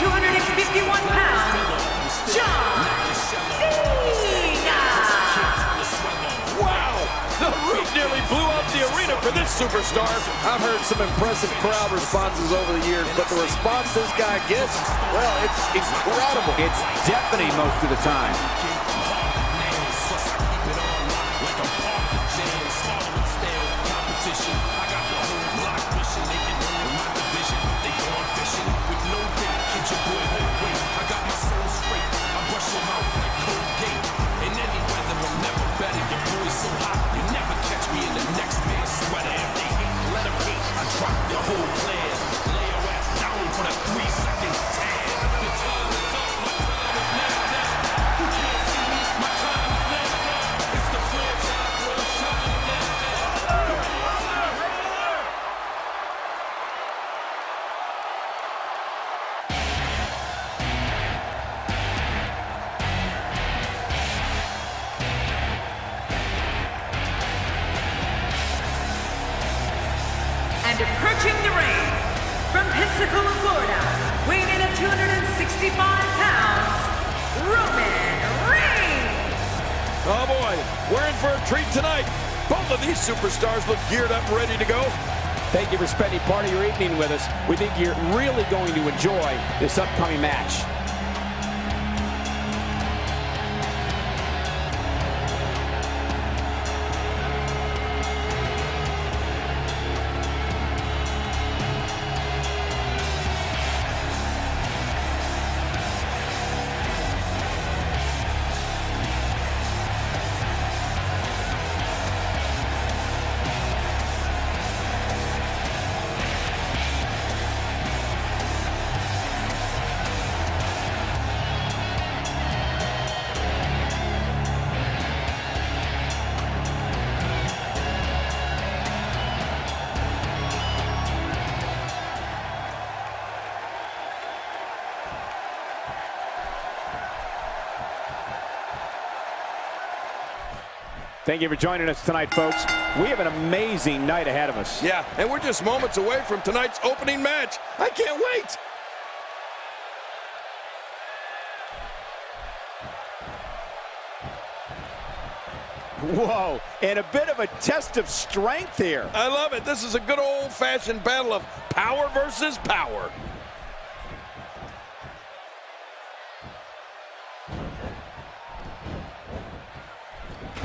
251 pounds, John Cena. Wow! The roof nearly blew out the arena for this superstar. I've heard some impressive crowd responses over the years, but the response this guy gets, well, it's incredible. It's deafening most of the time. And approaching the ring, from Pensacola, Florida, weighing in at 265 pounds, Roman Reigns. Oh boy, we're in for a treat tonight. Both of these superstars look geared up and ready to go. Thank you for spending part of your evening with us. We think you're really going to enjoy this upcoming match. Thank you for joining us tonight, folks. We have an amazing night ahead of us. Yeah, and we're just moments away from tonight's opening match. I can't wait. Whoa, and a bit of a test of strength here. I love it. This is a good old-fashioned battle of power versus power.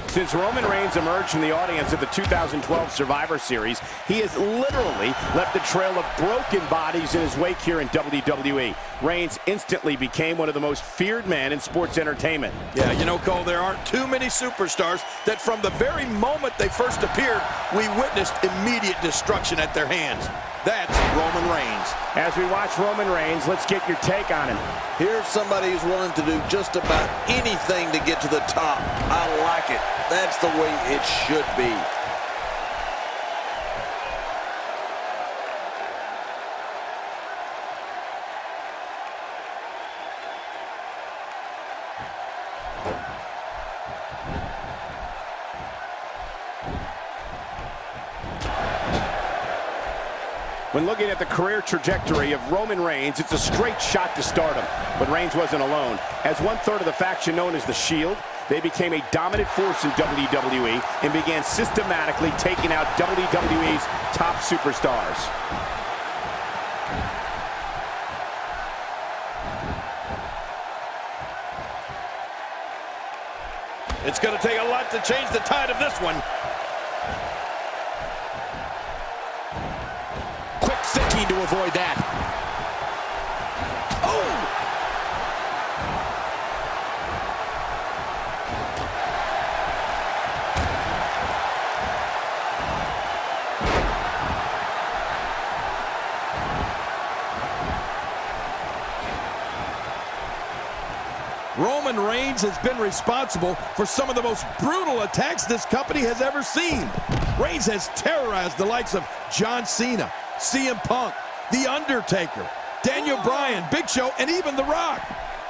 Since Roman Reigns emerged from the audience at the 2012 Survivor Series, he has literally left a trail of broken bodies in his wake here in WWE. Reigns instantly became one of the most feared men in sports entertainment. Yeah, you know, Cole, there aren't too many superstars that from the very moment they first appeared, we witnessed immediate destruction at their hands. That's Roman Reigns. As we watch Roman Reigns, let's get your take on him. Here's somebody who's willing to do just about anything to get to the top. I like it. That's the way it should be. When looking at the career trajectory of Roman Reigns, it's a straight shot to stardom. But Reigns wasn't alone. As 1/3 of the faction known as the Shield, they became a dominant force in WWE and began systematically taking out WWE's top superstars. It's going to take a lot to change the tide of this one. Thinking to avoid that. Oh! Roman Reigns has been responsible for some of the most brutal attacks this company has ever seen. Reigns has terrorized the likes of John Cena, CM Punk, The Undertaker, Daniel Bryan, Big Show, and even The Rock.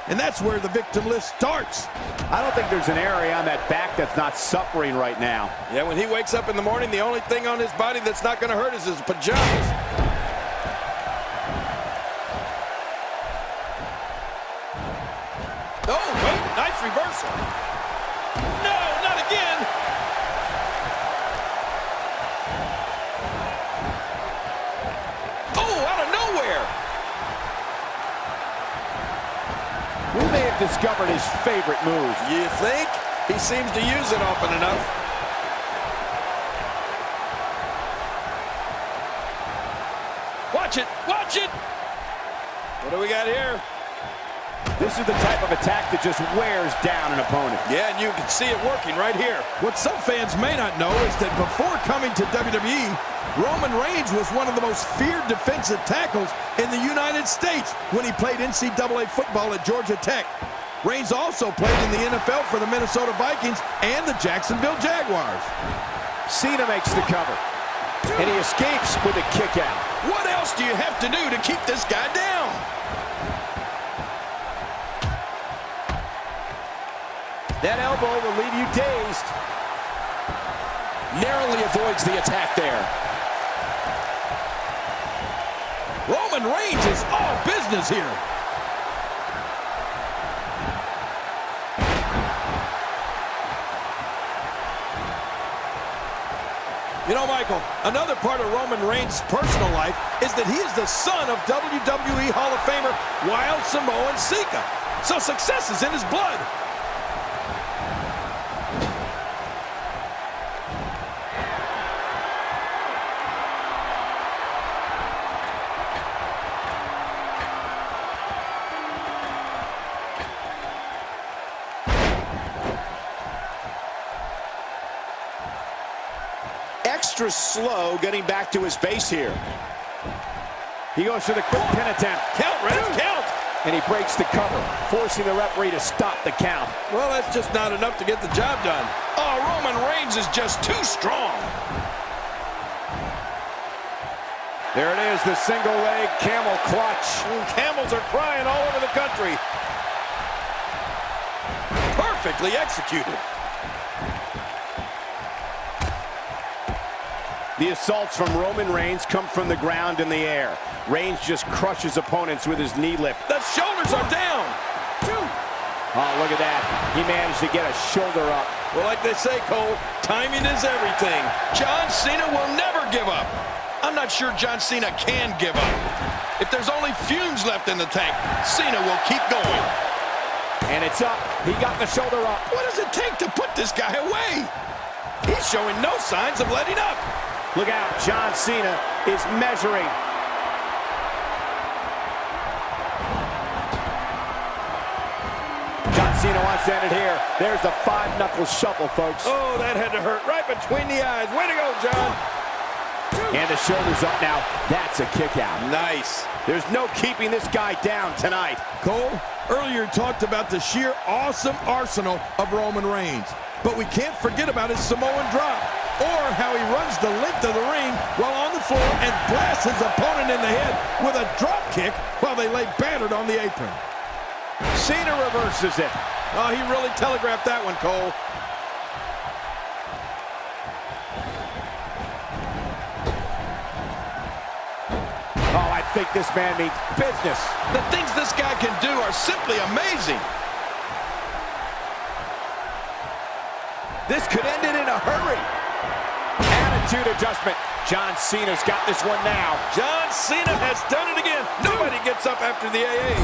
And that's where the victim list starts. I don't think there's an area on that back that's not suffering right now. Yeah, when he wakes up in the morning, the only thing on his body that's not going to hurt is his pajamas. nice reversal. No, not again. Oh, out of nowhere. We may have discovered his favorite move. You think? He seems to use it often enough. Watch it, watch it. What do we got here? This is the type of attack that just wears down an opponent. Yeah, and you can see it working right here. What some fans may not know is that before coming to WWE, Roman Reigns was one of the most feared defensive tackles in the United States when he played NCAA football at Georgia Tech. Reigns also played in the NFL for the Minnesota Vikings and the Jacksonville Jaguars. Cena makes the cover, and he escapes with a kick out. What else do you have to do to keep this guy down? That elbow will leave you dazed. Narrowly avoids the attack there. Roman Reigns is all business here. You know, Michael, another part of Roman Reigns' personal life is that he is the son of WWE Hall of Famer Wild Samoan Sika. So success is in his blood. Extra slow getting back to his base here. He goes for the quick pin attempt. Count, Ref, count! And he breaks the cover, forcing the referee to stop the count. Well, that's just not enough to get the job done. Oh, Roman Reigns is just too strong. There it is, the single leg camel clutch. Camels are crying all over the country. Perfectly executed. The assaults from Roman Reigns come from the ground in the air. Reigns just crushes opponents with his knee lift. The shoulders are down. Oh, look at that. He managed to get a shoulder up. Well, like they say, Cole, timing is everything. John Cena will never give up. I'm not sure John Cena can give up. If there's only fumes left in the tank, Cena will keep going. And it's up. He got the shoulder up. What does it take to put this guy away? He's showing no signs of letting up. Look out, John Cena is measuring. John Cena wants to end it here. There's the five-knuckle shuffle, folks. Oh, that had to hurt right between the eyes. Way to go, John. And the shoulder's up now. That's a kick out. Nice. There's no keeping this guy down tonight. Cole, earlier talked about the sheer awesome arsenal of Roman Reigns. But we can't forget about his Samoan drop, or how he runs the length of the ring while on the floor and blasts his opponent in the head with a drop kick while they lay battered on the apron. Cena reverses it. Oh, he really telegraphed that one, Cole. Oh, I think this man means business. The things this guy can do are simply amazing. This could end it in a hurry. Attitude adjustment. John Cena's got this one now. John Cena has done it again. Nobody gets up after the AA.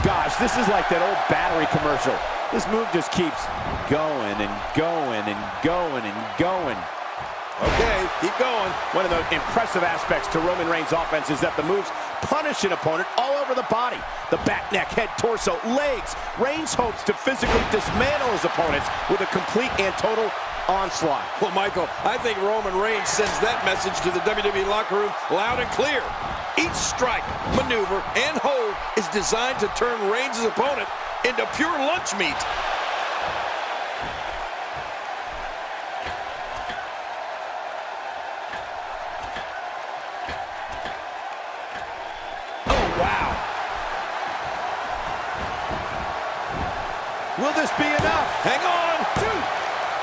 Gosh, this is like that old battery commercial. This move just keeps going and going and going and going. Okay, keep going. One of the impressive aspects to Roman Reigns' offense is that the moves punish an opponent all over the body. The back, neck, head, torso, legs. Reigns hopes to physically dismantle his opponents with a complete and total onslaught. Well, Michael, I think Roman Reigns sends that message to the WWE locker room loud and clear. Each strike, maneuver, and hold is designed to turn Reigns' opponent into pure lunch meat. Wow. Will this be enough? Hang on.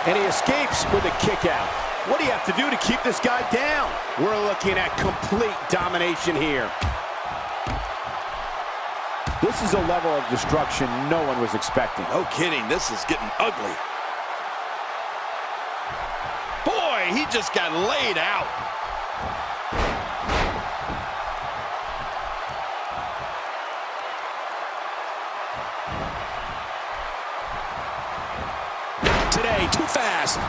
And he escapes with a kick out. What do you have to do to keep this guy down? We're looking at complete domination here. This is a level of destruction no one was expecting. No kidding, this is getting ugly. Boy, he just got laid out. Today, too fast.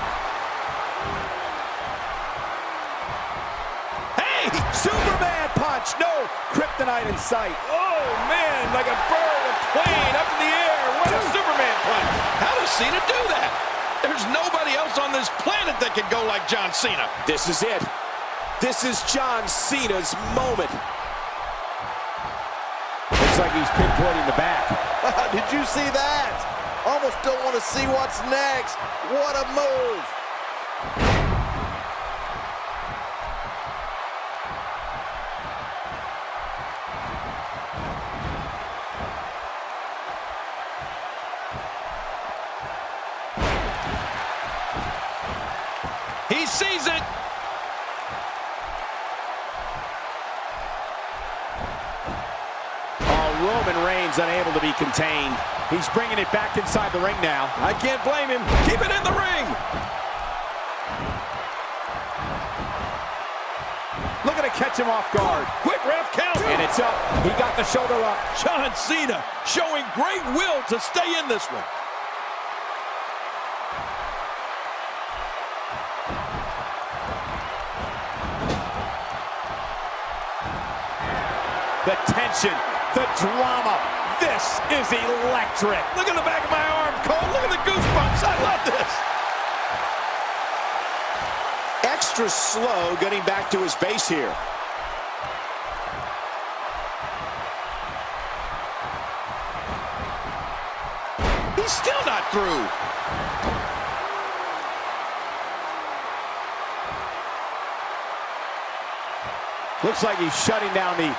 Hey! Superman punch! No! Kryptonite in sight. Oh, man, like a bird, a plane up in the air. What a Superman punch. How does Cena do that? There's nobody else on this planet that can go like John Cena. This is it. This is John Cena's moment. Looks like he's pinpointing the back. Did you see that? Almost don't want to see what's next. What a move. He sees it. Roman Reigns unable to be contained. He's bringing it back inside the ring now. I can't blame him. Keep it in the ring. Looking to catch him off guard. Quick ref count. And it's up. He got the shoulder up. John Cena showing great will to stay in this one. The tension, the drama. This is electric. Look at the back of my arm, Cole. Look at the goosebumps. I love this. Extra slow getting back to his base here. He's still not through. Looks like he's shutting down the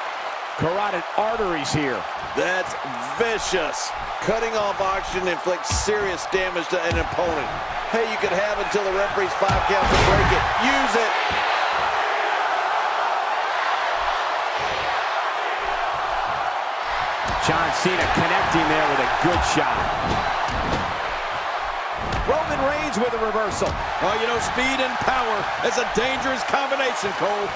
carotid arteries here. That's vicious. Cutting off oxygen inflicts serious damage to an opponent. Hey, you could have until the referee's 5 count to break it. Use it. John Cena connecting there with a good shot. Roman Reigns with a reversal. Oh, you know, speed and power is a dangerous combination, Cole.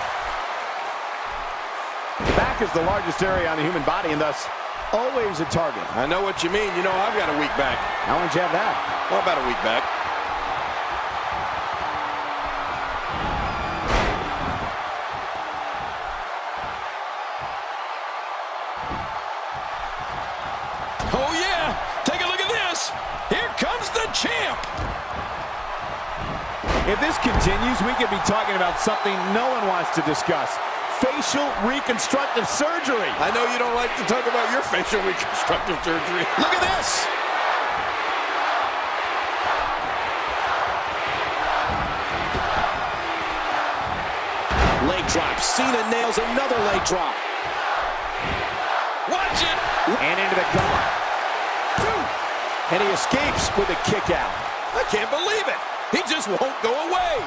The back is the largest area on the human body and thus always a target. I know what you mean. You know, I've got a weak back. How long did you have that? Well, about a week back. Oh, yeah. Take a look at this. Here comes the champ. If this continues, we could be talking about something no one wants to discuss. Facial reconstructive surgery. I know you don't like to talk about your facial reconstructive surgery. Look at this. Leg drop. Cena nails another leg drop. Watch it. And into the cover. And he escapes with a kick out. I can't believe it. He just won't go away.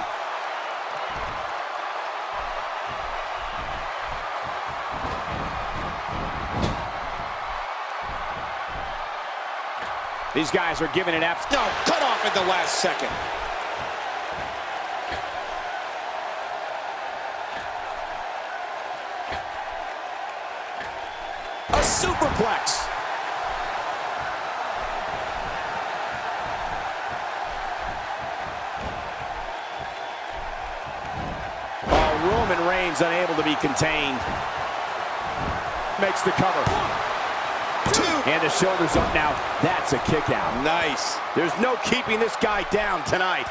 These guys are giving it abs. No, cut off at the last second. A superplex. Oh, Roman Reigns unable to be contained. Makes the cover. And the shoulders up now. That's a kick out. Nice. There's no keeping this guy down tonight.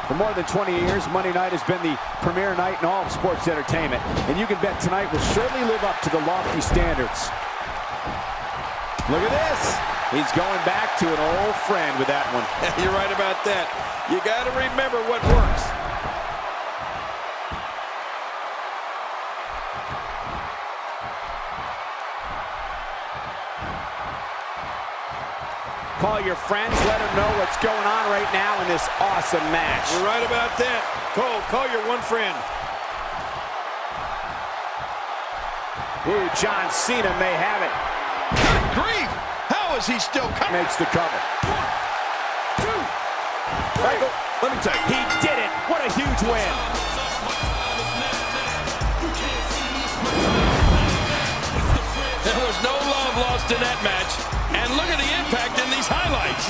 For more than 20 years, Monday night has been the premier night in all of sports entertainment. And you can bet tonight will surely live up to the lofty standards. Look at this. He's going back to an old friend with that one. You're right about that. You got to remember what works. Call your friends, let them know what's going on right now in this awesome match. You're right about that. Cole, call your one friend. Ooh, John Cena may have it. Good grief! How is he still coming? Makes the cover. 1, 2, 3. Michael, let me tell you. He did it. What a huge win. There was no love lost in that match. And look at the impact in these highlights.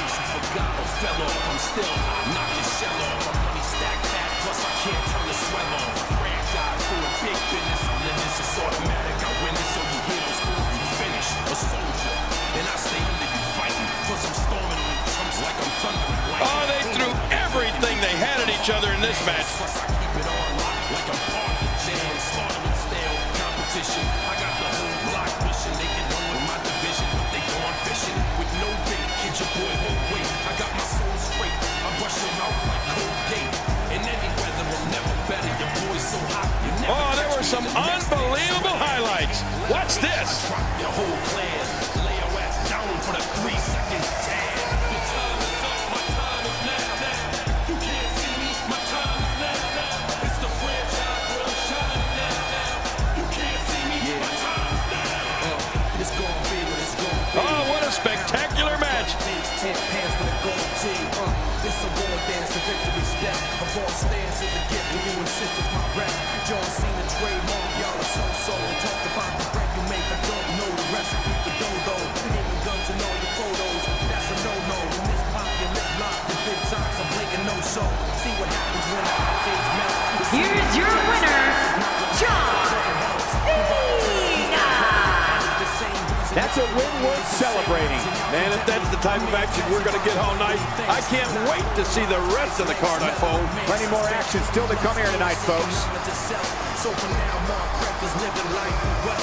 Oh, they threw everything they had at each other in this match. I got the whole block wishing they could know in my division, but they going fishing with no bait. Kid your boy won't wait. I got my soul straight. I brush your mouth like Colgate. In any weather, I'm never better. Your boy's so hot. Oh, there were some unbelievable highlights. Watch this. Your whole clan. Lay your ass down for the 3-second tag. Your time is up. My time is now. You can't see me. My time is now. It's the franchise where I'm shining now. You can't see me. My time is now. It's gonna be what it's gonna be. Oh, what a spectacular match. 10 pants with a gold tee. It's a war dance, a victory step. A boss stance is a gift when you insist it's my rap. John Cena trademark, y'all are so and talk about the bread you make. I don't know the recipe for dodo. Even guns and all your photos, that's a no-no. When this pop your lip lock, the big talks are blinking no show. See what happens when the outstage melt. Here's your winner, John Cena. That's a win worth celebrating. Man, if that's the type of action we're going to get all night, I can't wait to see the rest of the card unfold. Plenty more action still to come here tonight, folks. So for now, Mark Breckers living life well.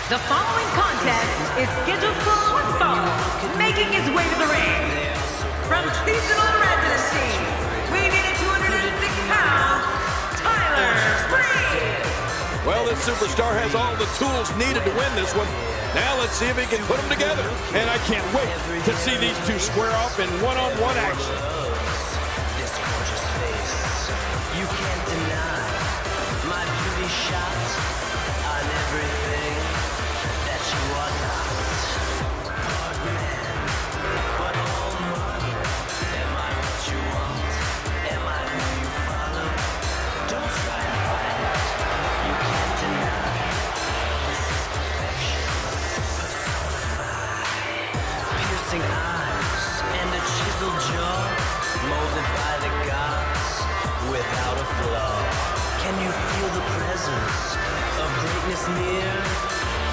The following contest is scheduled for one fall, making his way to the ring. From seasonal residency, weighing in at 206 pounds, Tyler Bray. Well, this superstar has all the tools needed to win this one. Now let's see if he can put them together. And I can't wait to see these two square off in one-on-one action. This gorgeous face, you can't deny my beauty shot on everything that you are not. Part man, but all modern. Am I what you want? Am I who you follow? Don't try and fight it. You can't deny. This is perfection personified. Piercing eyes and a chiseled jaw, molded by the gods without a flaw. Can you feel the presence of greatness near?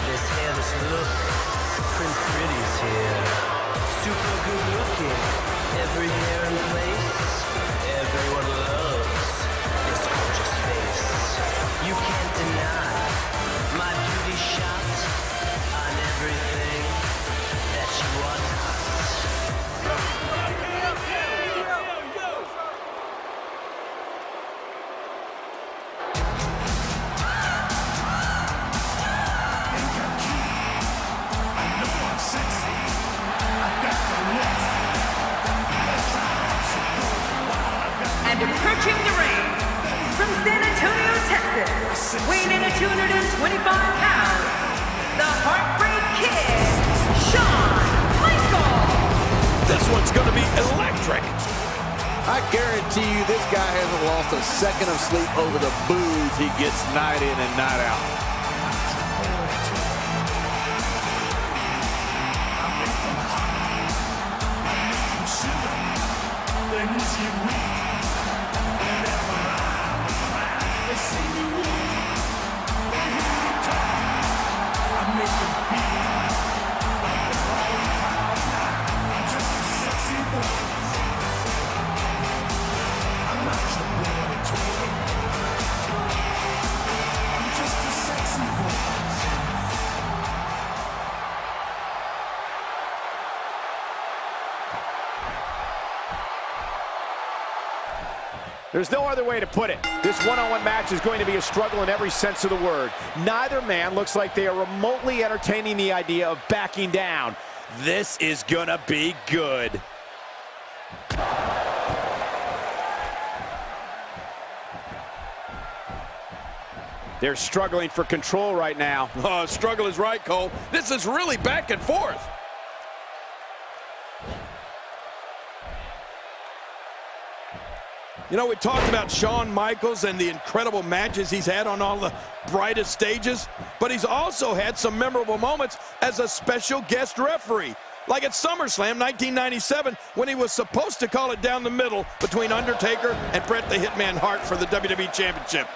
This hair, this look, Prince Pretty's here. Super good looking, every hair in place. Everyone loves this gorgeous face. You can't deny my beauty shot on everything that you are not. And approaching the ring, from San Antonio, Texas, weighing in at 225 pounds, the Heartbreak Kid, Shawn. This one's going to be electric. I guarantee you this guy hasn't lost a second of sleep over the boos he gets night in and night out. There's no other way to put it. This one-on-one match is going to be a struggle in every sense of the word. Neither man looks like they are remotely entertaining the idea of backing down. This is gonna be good. They're struggling for control right now. Oh, struggle is right, Cole. This is really back and forth. You know, we talked about Shawn Michaels and the incredible matches he's had on all the brightest stages, but he's also had some memorable moments as a special guest referee, like at SummerSlam 1997 when he was supposed to call it down the middle between Undertaker and Bret the Hitman Hart for the WWE Championship.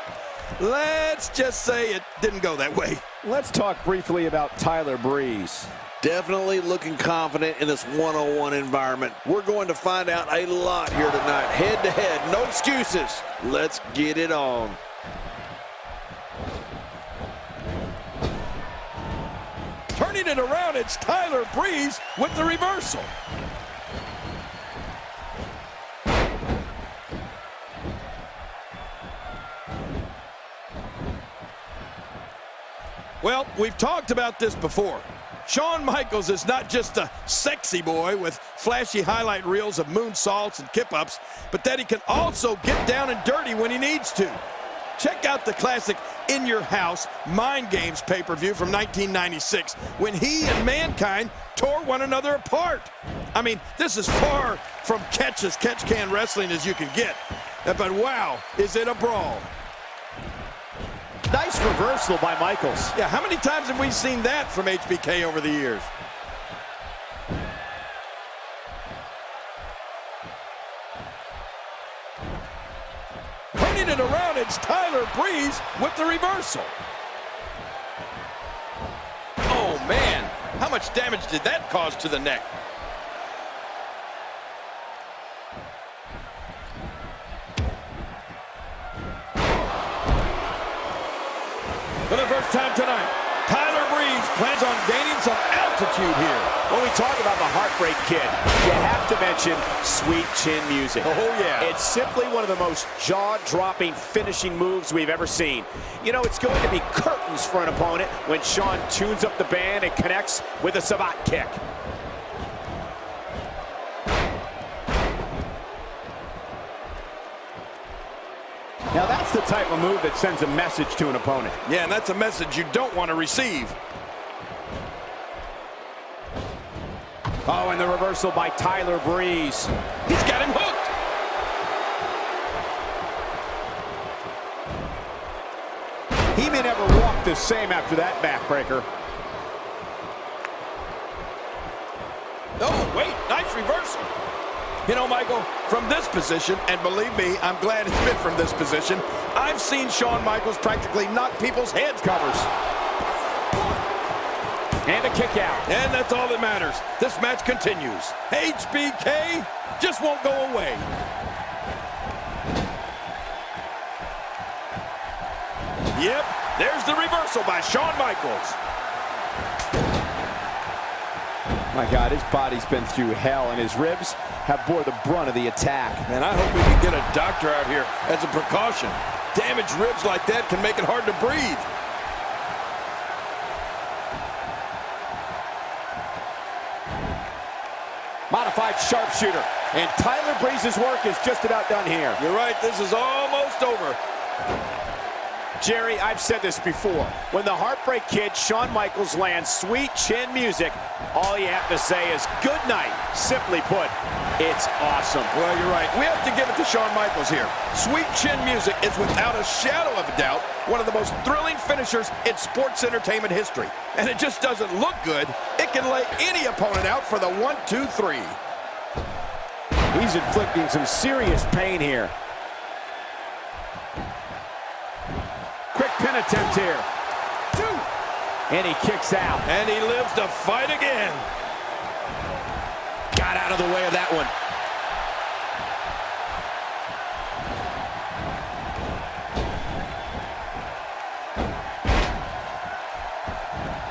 Let's just say it didn't go that way. Let's talk briefly about Tyler Breeze. Definitely looking confident in this one-on-one environment. We're going to find out a lot here tonight. Head-to-head, no excuses. Let's get it on. Turning it around, it's Tyler Breeze with the reversal. Well, we've talked about this before. Shawn Michaels is not just a sexy boy with flashy highlight reels of moonsaults and kip-ups, but that he can also get down and dirty when he needs to. Check out the classic In Your House Mind Games pay-per-view from 1996 when he and Mankind tore one another apart. I mean, this is far from catch-can wrestling as you can get. But wow, is it a brawl. Nice reversal by Michaels. Yeah, how many times have we seen that from HBK over the years? Turning it around, it's Tyler Breeze with the reversal. Oh, man. How much damage did that cause to the neck? For the first time tonight, Tyler Breeze plans on gaining some altitude here. When we talk about the Heartbreak Kid, you have to mention Sweet Chin music. Oh, yeah. It's simply one of the most jaw-dropping finishing moves we've ever seen. You know, it's going to be curtains for an opponent when Shawn tunes up the band and connects with a savate kick. Now that's the type of move that sends a message to an opponent. Yeah, and that's a message you don't want to receive. Oh, and the reversal by Tyler Breeze. He's got him hooked. He may never walk the same after that backbreaker. Oh, wait, nice reversal. You know, Michael, from this position, and believe me, I'm glad it's been from this position, I've seen Shawn Michaels practically knock people's heads covers. And a kick out. And that's all that matters. This match continues. HBK just won't go away. Yep, there's the reversal by Shawn Michaels. My God, his body's been through hell, and his ribs have bore the brunt of the attack. Man, I hope we can get a doctor out here as a precaution. Damaged ribs like that can make it hard to breathe. Modified sharpshooter. And Tyler Breeze's work is just about done here. You're right, this is almost over. Jerry, I've said this before. When the Heartbreak Kid, Shawn Michaels, lands sweet chin music, all you have to say is good night. Simply put, it's awesome. Well, you're right. We have to give it to Shawn Michaels here. Sweet chin music is without a shadow of a doubt one of the most thrilling finishers in sports entertainment history. And it just doesn't look good. It can lay any opponent out for the 1, 2, 3. He's inflicting some serious pain here. Quick pin attempt here. 2. And he kicks out. And he lives to fight again. Got out of the way of that one.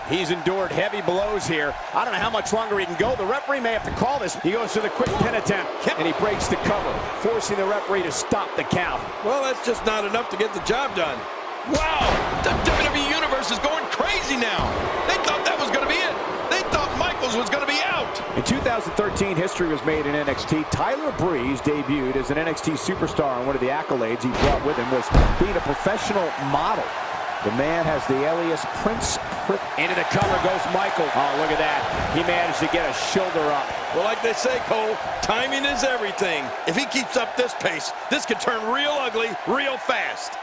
He's endured heavy blows here. I don't know how much longer he can go. The referee may have to call this. He goes to the quick pin attempt, and he breaks the cover, forcing the referee to stop the count. Well, that's just not enough to get the job done. Wow! The WWE Universe is going crazy now. They thought that was going to be it. They thought Michaels was going to be out. In 2013, history was made in NXT. Tyler Breeze debuted as an NXT superstar, and one of the accolades he brought with him was being a professional model. The man has the alias Prince. Into the cover goes Michael. Oh, look at that. He managed to get a shoulder up. Well, like they say, Cole, timing is everything. If he keeps up this pace, this could turn real ugly real fast.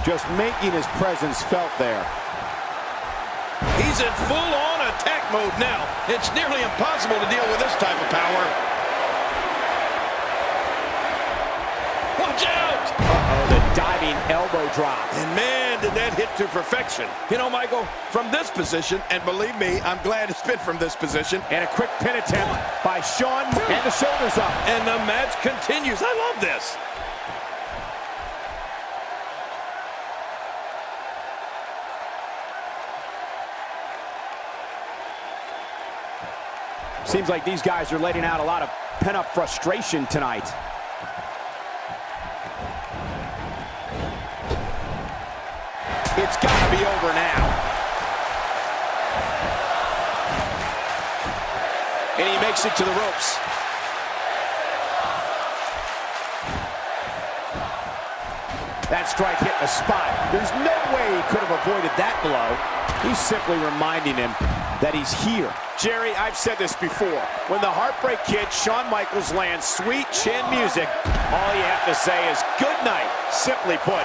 Just making his presence felt there. He's in full-on attack mode now. It's nearly impossible to deal with this type of power. Watch out! Uh-oh, the diving elbow drop. And man, did that hit to perfection. You know, Michael, from this position, and believe me, I'm glad it's been from this position. And a quick pin attempt by Shawn, and the shoulders up. And the match continues. I love this. Seems like these guys are letting out a lot of pent-up frustration tonight. It's got to be over now. And he makes it to the ropes. That strike hit the spot. There's no way he could have avoided that blow. He's simply reminding him that he's here. Jerry, I've said this before. When the Heartbreak Kid, Shawn Michaels, lands sweet chin music, all you have to say is good night. Simply put,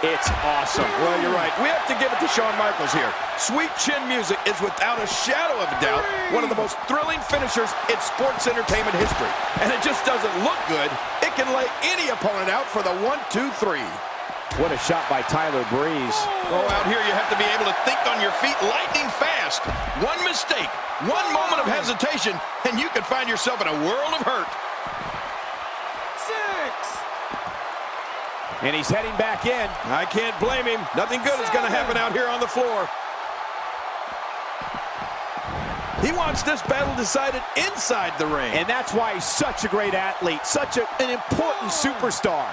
it's awesome. Well, you're right. We have to give it to Shawn Michaels here. Sweet chin music is without a shadow of a doubt one of the most thrilling finishers in sports entertainment history. And it just doesn't look good. It can lay any opponent out for the 1, 2, 3. What a shot by Tyler Breeze. Oh, out here you have to be able to think on your feet lightning fast. One mistake, one moment of hesitation, and you can find yourself in a world of hurt. 6. And he's heading back in. I can't blame him. Nothing good is going to happen out here on the floor. He wants this battle decided inside the ring. And that's why he's such a great athlete, such an important superstar.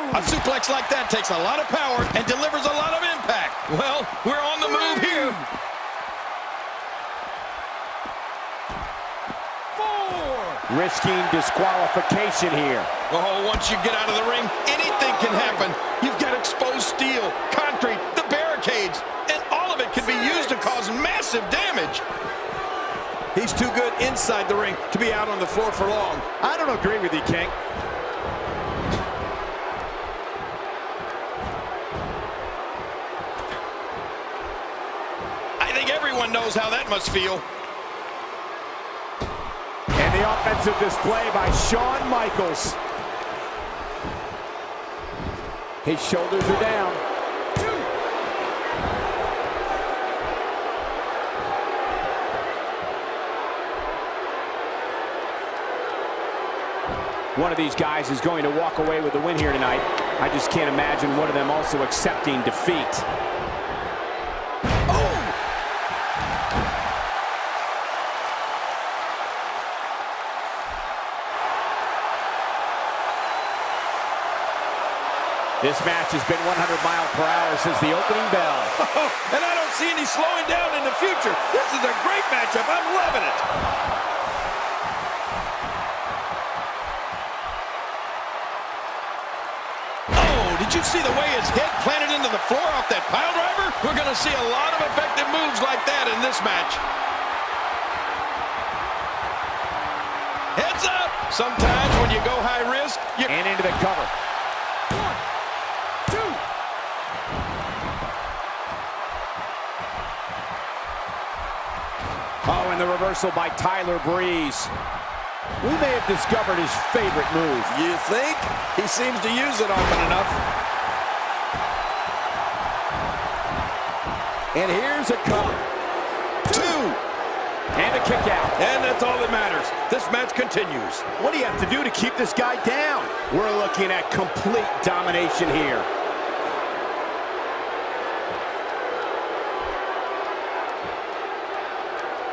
A suplex like that takes a lot of power and delivers a lot of impact. Well, we're on the move here. 4. Risking disqualification here. Oh, once you get out of the ring, anything can happen. You've got exposed steel, concrete, the barricades, and all of it can be used to cause massive damage. He's too good inside the ring to be out on the floor for long. I don't agree with you, King. Everyone knows how that must feel. And the offensive display by Shawn Michaels. His shoulders are down. 2. One of these guys is going to walk away with the win here tonight. I just can't imagine one of them also accepting defeat. This match has been 100 miles per hour since the opening bell. And I don't see any slowing down in the future. This is a great matchup. I'm loving it. Oh, did you see the way his head planted into the floor off that pile driver? We're going to see a lot of effective moves like that in this match. Heads up! Sometimes when you go high risk, you... And into the cover. Oh, and the reversal by Tyler Breeze. We may have discovered his favorite move. You think? He seems to use it often enough. And here's a cover. 2. And a kick out. And that's all that matters. This match continues. What do you have to do to keep this guy down? We're looking at complete domination here.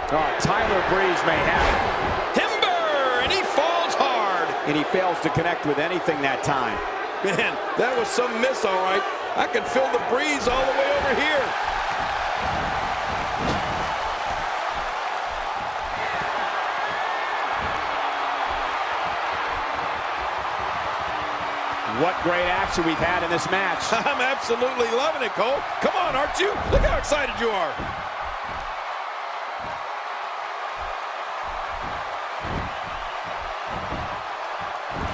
Oh, Tyler Breeze may have it. Timber! And he falls hard. And he fails to connect with anything that time. Man, that was some miss, all right. I can feel the breeze all the way over here. What great action we've had in this match. I'm absolutely loving it, Cole. Come on, aren't you? Look how excited you are.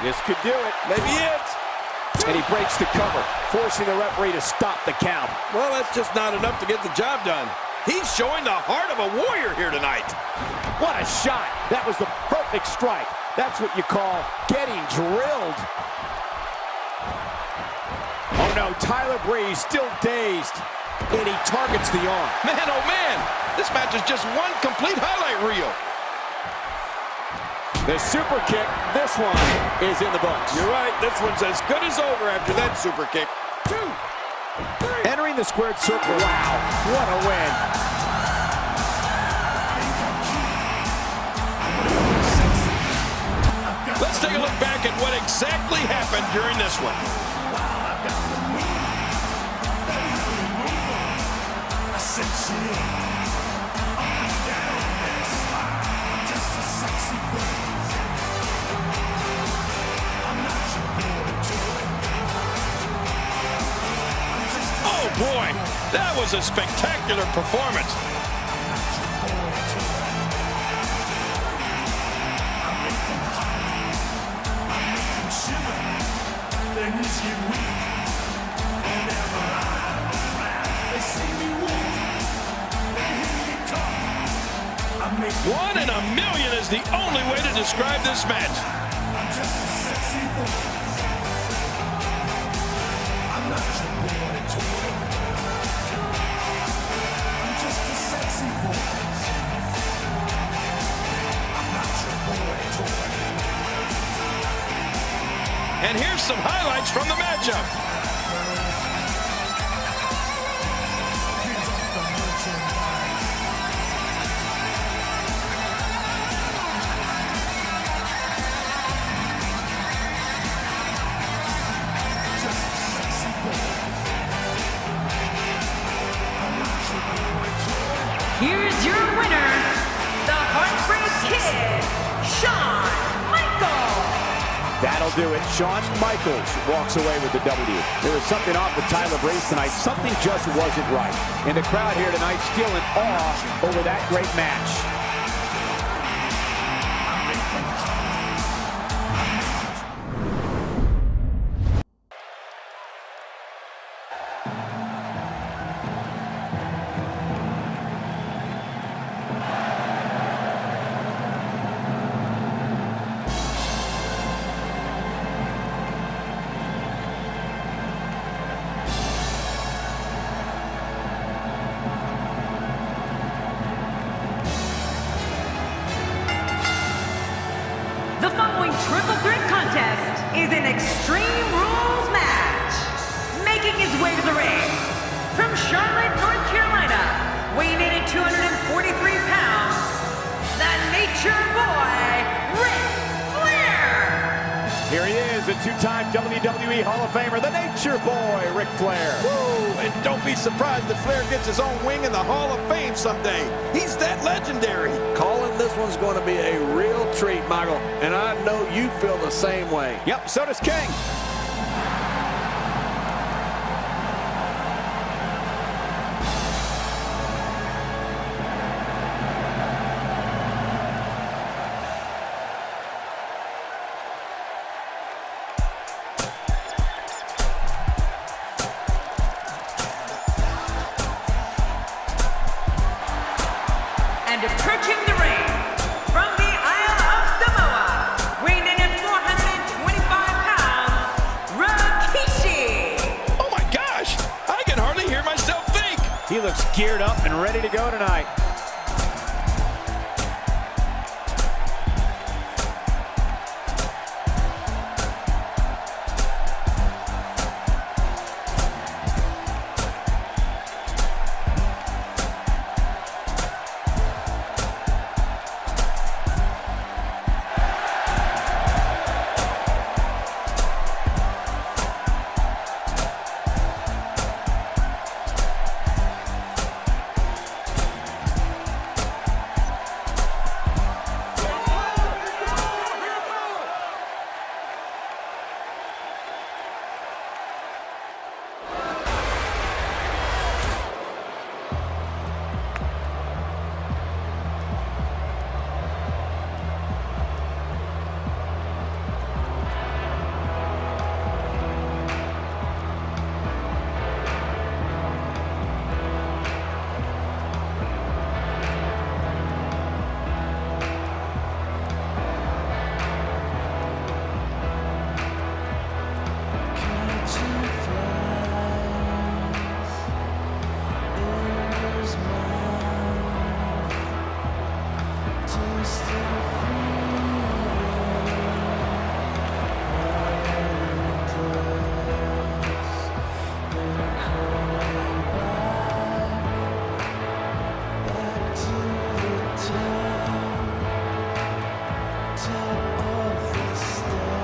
This could do it. Maybe it. And he breaks the cover, forcing the referee to stop the count. Well, that's just not enough to get the job done. He's showing the heart of a warrior here tonight. What a shot. That was the perfect strike. That's what you call getting drilled. Oh no, Tyler Breeze still dazed. And he targets the arm. Man, oh man, this match is just one complete highlight reel. The super kick, this one is in the books. You're right, this one's as good as over after that super kick. 2, 3. Entering the squared circle. Wow, what a win. Let's take a look back at what exactly happened during this one. Oh boy, that was a spectacular performance. One in a million is the only way to describe this match. And here's some highlights from the matchup. Here's your winner, the Heartbreak Kid, Shawn Michaels. That'll do it. Shawn Michaels walks away with the W. There was something off with Tyler Breeze tonight. Something just wasn't right. And the crowd here tonight still in awe over that great match. two-time WWE Hall of Famer, the Nature Boy, Ric Flair. Woo! And don't be surprised if Flair gets his own wing in the Hall of Fame someday. He's that legendary. Calling this one's going to be a real treat, Michael, and I know you feel the same way. Yep, so does King. And approaching the ring, from the Isle of Samoa, weighing in at 425 pounds, Rikishi. Oh my gosh! I can hardly hear myself think. He looks geared up and ready to go tonight.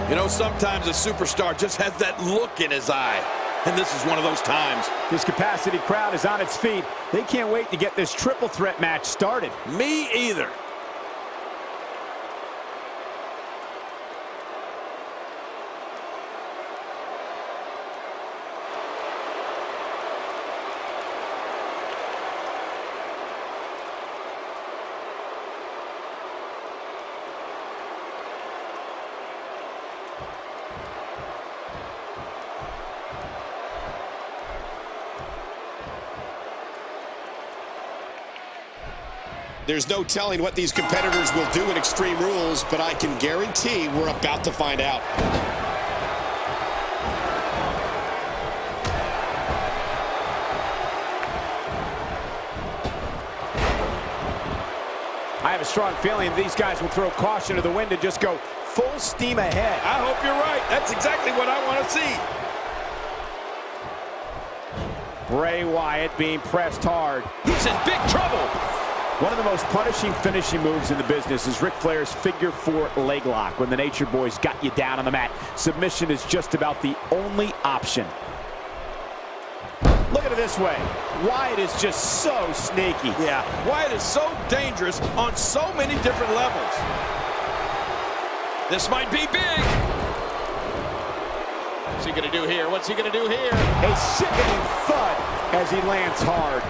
You know, sometimes a superstar just has that look in his eye. And this is one of those times. This capacity crowd is on its feet. They can't wait to get this triple threat match started. Me either. There's no telling what these competitors will do in Extreme Rules, but I can guarantee we're about to find out. I have a strong feeling these guys will throw caution to the wind and just go full steam ahead. I hope you're right. That's exactly what I want to see. Bray Wyatt being pressed hard. He's in big trouble. One of the most punishing finishing moves in the business is Ric Flair's figure 4 leg lock. When the Nature Boys got you down on the mat, submission is just about the only option. Look at it this way. Wyatt is just so sneaky. Yeah, Wyatt is so dangerous on so many different levels. This might be big. What's he going to do here? What's he going to do here? A sickening thud as he lands hard.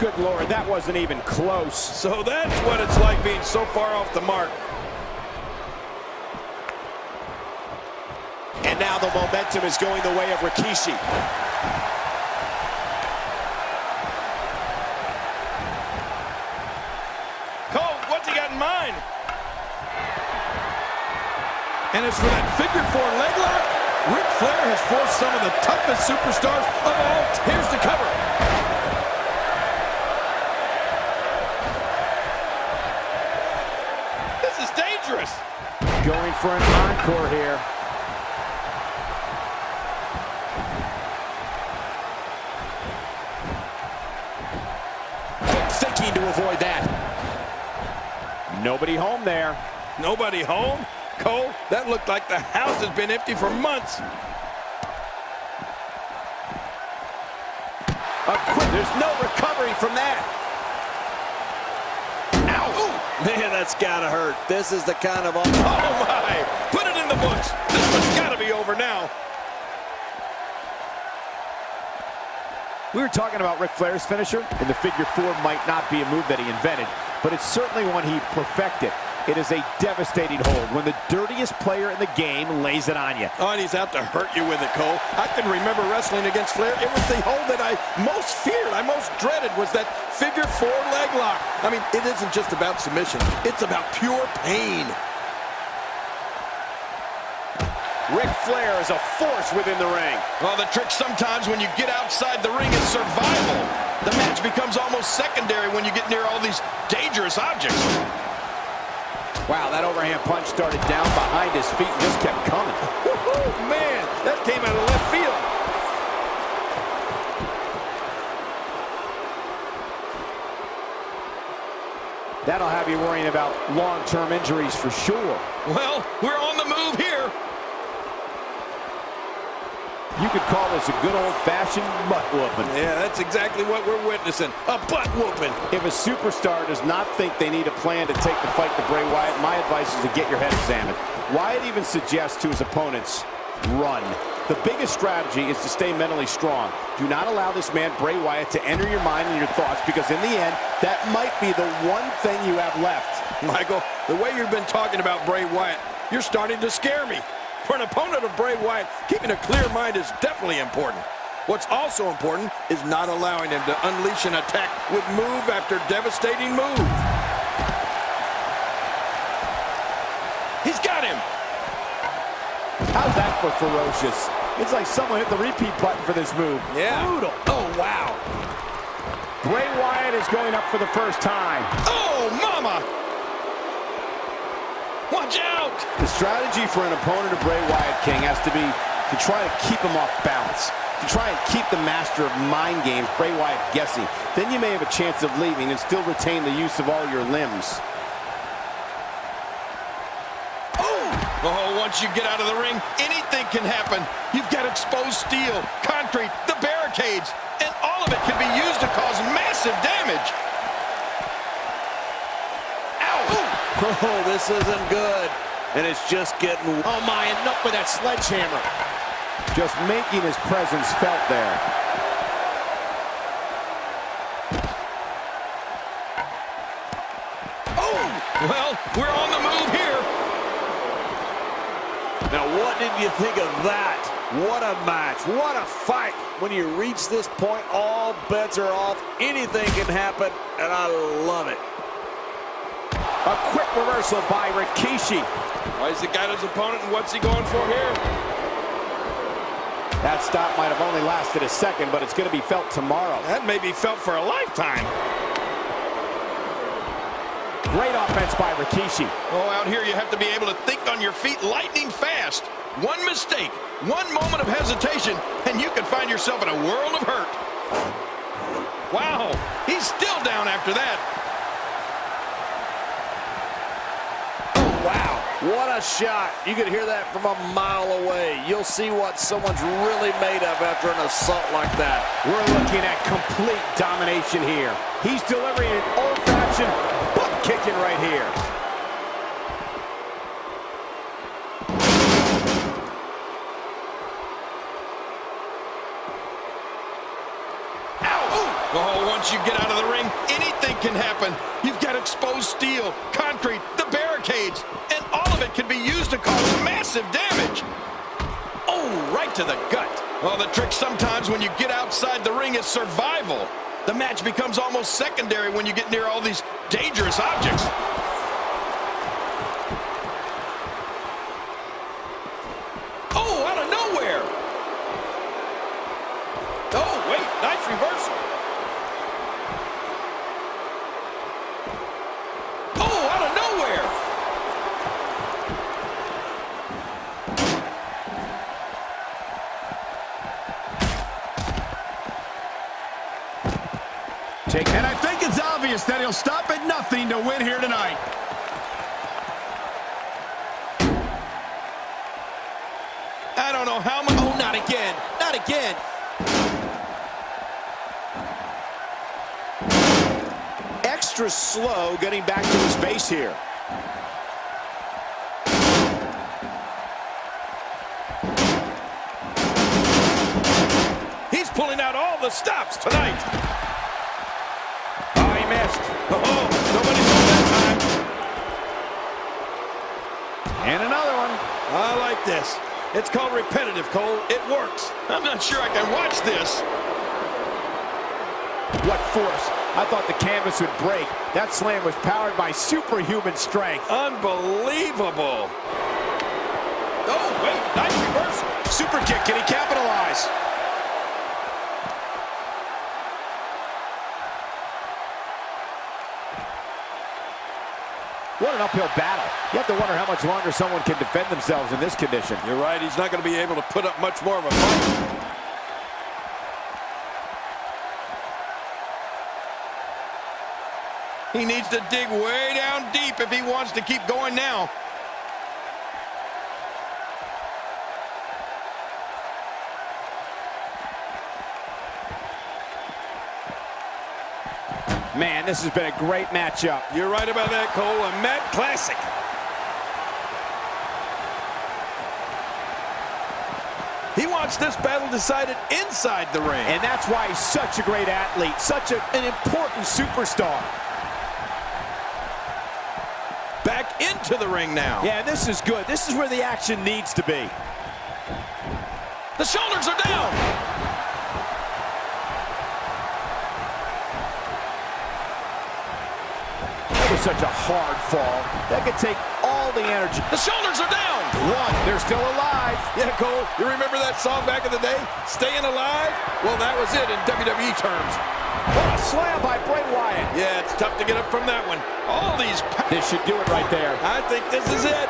Good Lord, that wasn't even close. So that's what it's like being so far off the mark. And now the momentum is going the way of Rikishi. Cole, what's he got in mind? And as for that figure 4 leg lock, Ric Flair has forced some of the toughest superstars of all. Here's the cover. This is dangerous. Going for an encore here. Quick thinking to avoid that. Nobody home there. Nobody home? Cole. That looked like the house has been empty for months. There's no recovery from that. Ow! Ooh. Man, that's gotta hurt. This is the kind of... Oh, my! Put it in the books. This one's gotta be over now. We were talking about Ric Flair's finisher, and the figure four might not be a move that he invented, but it's certainly one he perfected. It is a devastating hold when the dirtiest player in the game lays it on you. Oh, and he's out to hurt you with it, Cole. I can remember wrestling against Flair. It was the hold that I most feared, I most dreaded, was that figure four leg lock. I mean, it isn't just about submission. It's about pure pain. Ric Flair is a force within the ring. Well, the trick sometimes when you get outside the ring is survival. The match becomes almost secondary when you get near all these dangerous objects. Wow, that overhand punch started down behind his feet and just kept coming. Man, that came out of left field. That'll have you worrying about long-term injuries for sure. Well, we're on the move here. You could call this a good old-fashioned butt-whooping. Yeah, that's exactly what we're witnessing. A butt-whooping. If a superstar does not think they need a plan to take the fight to Bray Wyatt, my advice is to get your head examined. Wyatt even suggests to his opponents, run. The biggest strategy is to stay mentally strong. Do not allow this man, Bray Wyatt, to enter your mind and your thoughts, because in the end, that might be the one thing you have left. Michael, the way you've been talking about Bray Wyatt, you're starting to scare me. For an opponent of Bray Wyatt, keeping a clear mind is definitely important. What's also important is not allowing him to unleash an attack with move after devastating move. He's got him. How's that for ferocious? It's like someone hit the repeat button for this move. Yeah. Brutal. Oh, wow. Bray Wyatt is going up for the first time. Oh, mama. Watch out! The strategy for an opponent of Bray Wyatt, King, has to be to try to keep him off balance, to try and keep the master of mind games, Bray Wyatt, guessing. Then you may have a chance of leaving and still retain the use of all your limbs. Oh, once you get out of the ring, anything can happen. You've got exposed steel, concrete, the barricades, and all of it can be used to cause massive damage. Oh, this isn't good. And it's just getting... Oh, my, enough with that sledgehammer. Just making his presence felt there. Oh, well, we're on the move here. Now, what did you think of that? What a match. What a fight. When you reach this point, all bets are off. Anything can happen, and I love it. A quick reversal by Rikishi. Well, he's got his opponent, and what's he going for here? That stop might have only lasted a second, but it's going to be felt tomorrow. That may be felt for a lifetime. Great offense by Rikishi. Oh, out here you have to be able to think on your feet lightning fast. One mistake, one moment of hesitation, and you can find yourself in a world of hurt. Wow, he's still down after that. Wow, what a shot. You could hear that from a mile away. You'll see what someone's really made of after an assault like that. We're looking at complete domination here. He's delivering an old-fashioned butt kicking right here. Oh, once you get out of the ring, anything can happen. You've got exposed steel, concrete, the barricades, and all of it can be used to cause massive damage. Oh, right to the gut. Well, the trick sometimes when you get outside the ring is survival. The match becomes almost secondary when you get near all these dangerous objects. Oh, out of nowhere. Oh, wait, nice reversal. Oh, out of nowhere! And I think it's obvious that he'll stop at nothing to win here tonight. know how much. Oh, not again. Not again. Extra slow getting back to his base here. He's pulling out all the stops tonight. Oh, he missed. Oh, nobody saw that time. And another one. I like this. It's called repetitive, Cole. It works. I'm not sure I can watch this. What force. I thought the canvas would break. That slam was powered by superhuman strength. Unbelievable. Oh, wait, nice reversal. Super kick, can he capitalize? What an uphill battle. You have to wonder how much longer someone can defend themselves in this condition. You're right, he's not going to be able to put up much more of a fight. He needs to dig way down deep if he wants to keep going now. Man, this has been a great matchup. You're right about that, Cole. A Matt classic. He wants this battle decided inside the ring. And that's why he's such a great athlete, such an important superstar. Back into the ring now. Yeah, this is good. This is where the action needs to be. The shoulders are down. That was such a hard fall. That could take all the energy. The shoulders are down. One, they're still alive. Yeah, Cole, you remember that song back in the day? Staying Alive? Well, that was it in WWE terms. What a slam by Bray Wyatt. Yeah, it's tough to get up from that one. All these... This should do it right there. I think this is it.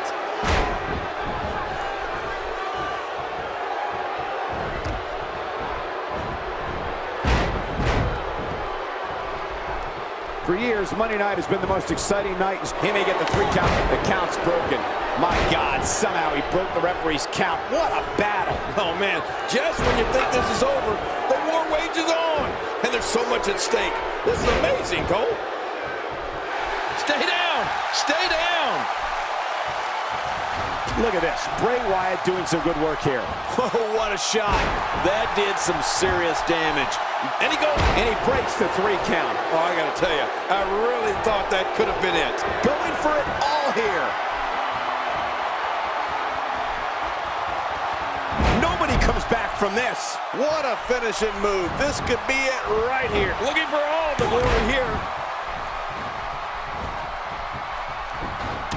For years, Monday night has been the most exciting night. He may get the 3 count. The count's broken. My God, somehow he broke the referee's count. What a battle. Oh, man, just when you think this is over, the war wages on. And there's so much at stake. This is amazing, Cole. Stay down. Stay down. Look at this. Bray Wyatt doing some good work here. Oh, what a shot. That did some serious damage. And he goes. And he breaks the 3 count. Oh, I got to tell you, I really thought that could have been it. Going for it all here. Nobody comes back from this. What a finishing move. This could be it right here. Looking for all the glory here.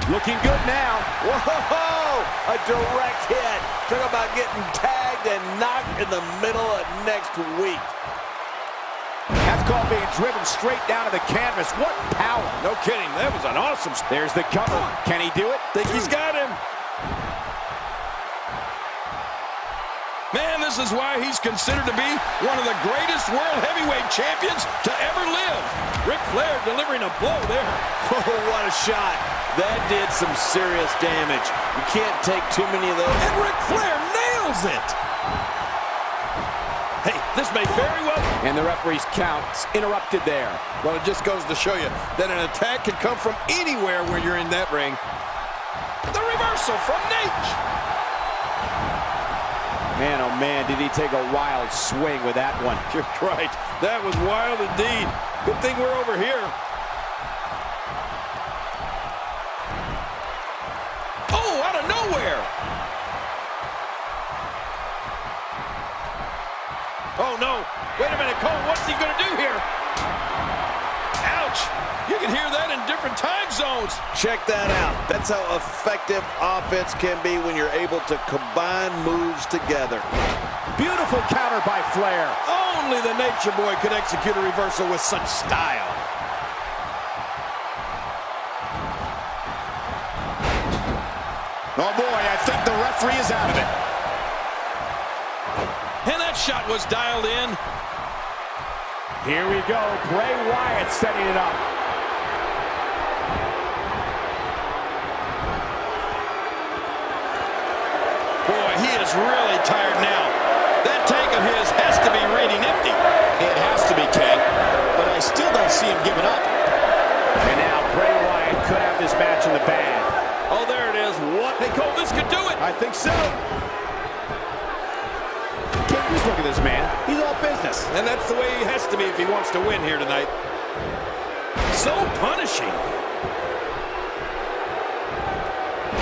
Looking good now. Whoa! A direct hit. Talk about getting tagged and knocked in the middle of next week. That's called being driven straight down to the canvas. What power. No kidding. That was an awesome... There's the cover. Can he do it? Think he's got him. Man, this is why he's considered to be one of the greatest world heavyweight champions to ever live. Ric Flair delivering a blow there. Oh, what a shot. That did some serious damage. You can't take too many of those. And Ric Flair nails it. Hey, this may very well... And the referee's count's interrupted there. Well, it just goes to show you that an attack can come from anywhere when you're in that ring. The reversal from Nate. Man, oh man, did he take a wild swing with that one. You're right. That was wild indeed. Good thing we're over here. Oh, out of nowhere. Oh, no. Wait a minute, Cole. What's he going to do here? Ouch. You can hear that in different time zones. Check that out. That's how effective offense can be when you're able to combine moves together. Beautiful counter by Flair. Only the Nature Boy could execute a reversal with such style. Oh boy, I think the referee is out of it. And that shot was dialed in. Here we go. Bray Wyatt setting it up. Boy, he is really tired. coming up. And now Bray Wyatt could have this match in the bag. Oh, there it is. What? Hey, Cole, this could do it. I think so. Just look at this man. He's all business. And that's the way he has to be if he wants to win here tonight. So punishing.